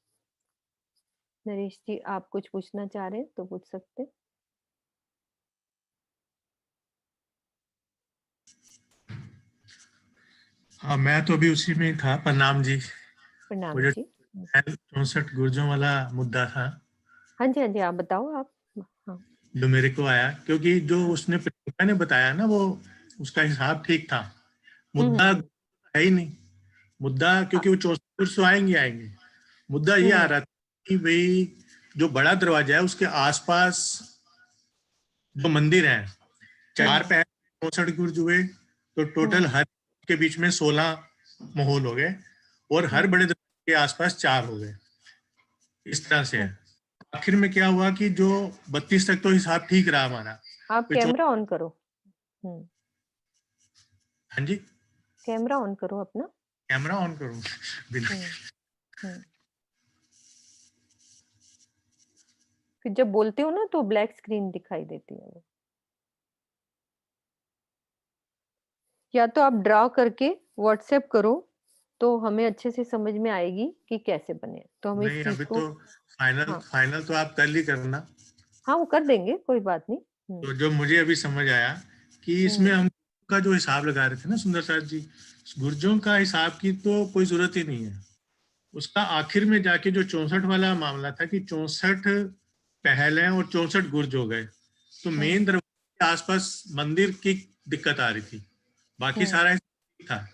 नरेश जी आप कुछ पूछना चाह रहे हैं तो पूछ सकते हैं। हाँ, मैं तो अभी उसी में था। प्रणाम जी। प्रणाम वो जो जी। 64 गुर्जों वाला मुद्दा था, हाँ जी, हाँ जी, आप बताओ आप। हाँ, जो मेरे को आया, क्योंकि जो उसने प्रियंका ने बताया ना, वो उसका हिसाब ठीक था। मुद्दा है ही नहीं मुद्दा, क्योंकि वो 64 गुर्ज आएंगे। मुद्दा ये आ रहा था कि भाई जो बड़ा दरवाजा है उसके आसपास जो मंदिर है, 4 पहर 64 गुर्ज हुए, तो टोटल हर के बीच में 16 माहौल हो गए, और हर बड़े दरवाजे के आसपास 4 हो गए। इस तरह से है। आखिर में क्या हुआ कि जो 32 तक तो हिसाब ठीक रहा हमारा। आप कैमरा ऑन करो। हाँ जी, कैमरा ऑन करो अपना। कैमरा ऑन करूं बिना? फिर जब बोलते हो ना तो ब्लैक स्क्रीन दिखाई देती है वो। या तो आप ड्रा करके व्हाट्सएप करो तो हमें अच्छे से समझ में आएगी कि कैसे बने। तो हम नहीं, इस चीज अभी को तो फाइनल तो आप कल ही करना। हाँ, वो कर देंगे, कोई बात नहीं। तो जो मुझे अभी समझ आया कि इसमें हम का जो हिसाब लगा रहे थे ना सुंदर साथ जी, गुर्जों का हिसाब की तो कोई जरूरत ही नहीं है। उसका आखिर में जाके जो 64 वाला मामला था कि 64 पहल है और 64 गुर्ज हो गए, तो मेन दरवाजे के आसपास मंदिर की दिक्कत आ रही थी, बाकी सारा था।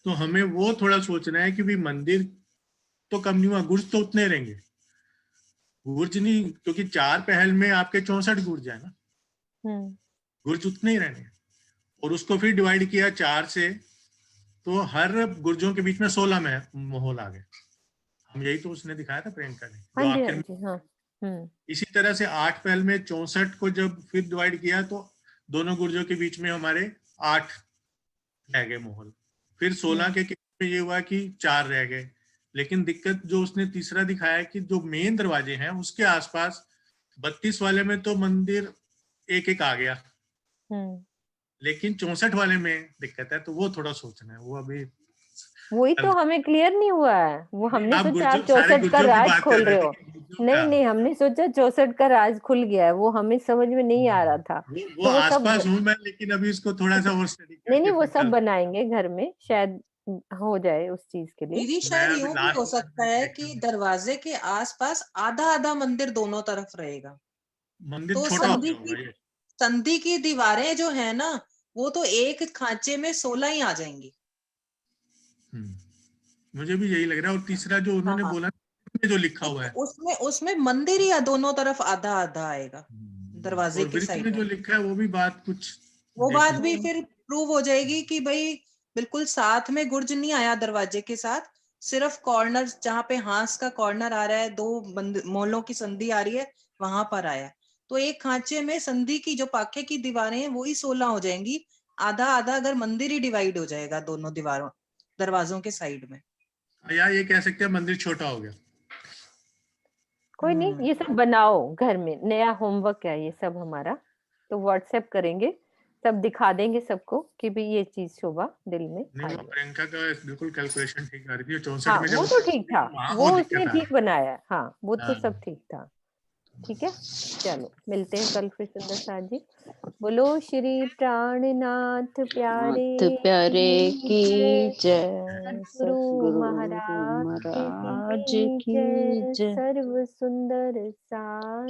तो हमें वो थोड़ा सोचना है कि भी मंदिर तो कम नहीं हुआ, गुर्ज तो उतने रहेंगे। गुर्ज नहीं, क्योंकि 4 पहल में आपके 64 गुर्ज है ना, गुर्ज उतने ही रहने, और उसको फिर डिवाइड किया 4 से, तो हर गुर्जों के बीच में 16 में माहौल आ गए। हम यही तो उसने दिखाया था प्रियंका ने, जो आखिर में। इसी तरह से 8 पहल में 64 को जब फिर डिवाइड किया तो दोनों गुर्जों के बीच में हमारे 8 रह गए माहौल। फिर 16 के में ये हुआ कि 4 रह गए। लेकिन दिक्कत जो उसने तीसरा दिखाया है कि जो मेन दरवाजे हैं उसके आसपास 32 वाले में तो मंदिर एक एक आ गया, लेकिन 64 वाले में दिक्कत है। तो वो थोड़ा सोचना है, वो अभी वही तो हमें क्लियर नहीं हुआ है। वो हमने सोचा आप 64 सारे का गुर्जों की राज बात खोल कर रहे रहे हो। थे। नहीं नहीं, हमने सोचा 64 का राज खुल गया है, वो हमें समझ में नहीं आ रहा था। वो आसपास हूँ मैं, लेकिन अभी इसको थोड़ा सा और स्टडी करके नहीं, वो सब बनाएंगे घर में, शायद हो जाए उस चीज के लिए। दीदी शायद यूं भी हो सकता है कि दरवाजे के आसपास आधा आधा मंदिर दोनों तरफ रहेगा। मंदिर तो छोटा संधि की दीवारें जो है ना, वो तो एक खांचे में 16 ही आ जाएंगी। मुझे भी यही लग रहा है। और तीसरा जो उन्होंने बोला, जो लिखा हुआ है उसमें मंदिर ही दोनों तरफ आधा आधा आएगा दरवाजे के साइड में। जो लिखा है वो भी बात कुछ, वो बात भी फिर प्रूव हो जाएगी कि भाई बिल्कुल साथ में गुर्ज नहीं आया दरवाजे के साथ, सिर्फ कॉर्नर जहाँ पे हांस का कॉर्नर आ रहा है, 2 मोहल्लों की संधि आ रही है, वहां पर आया। तो एक खांचे में संधि की जो पाखे की दीवारें हैं वही 16 हो जाएंगी, आधा आधा अगर मंदिर ही डिवाइड हो जाएगा दोनों दीवारों दरवाजों के साइड में। या ये कह सकते हैं मंदिर छोटा हो गया। कोई नहीं, ये सब बनाओ घर में, नया होमवर्क है ये सब हमारा। तो व्हाट्सएप करेंगे सब दिखा देंगे सबको कि भी ये चीज शोभा दिल में नहीं, आई वो है। प्रियंका का बिल्कुल कैलकुलेशन ठीक आ रही थी। 64 हाँ में वो जब तो ठीक था, वहाँ वो दिक्कत उसने आ ठीक बनाया। हाँ वो तो हाँ। सब ठीक था। ठीक है, चलो मिलते हैं कल फिर सुंदर साथ जी। बोलो श्री प्राणनाथ प्यारे नाथ प्यारे की जय, सद्गुरु सद्गुरु महाराज महाराज की की जय। जय। सर्व सुंदर साथ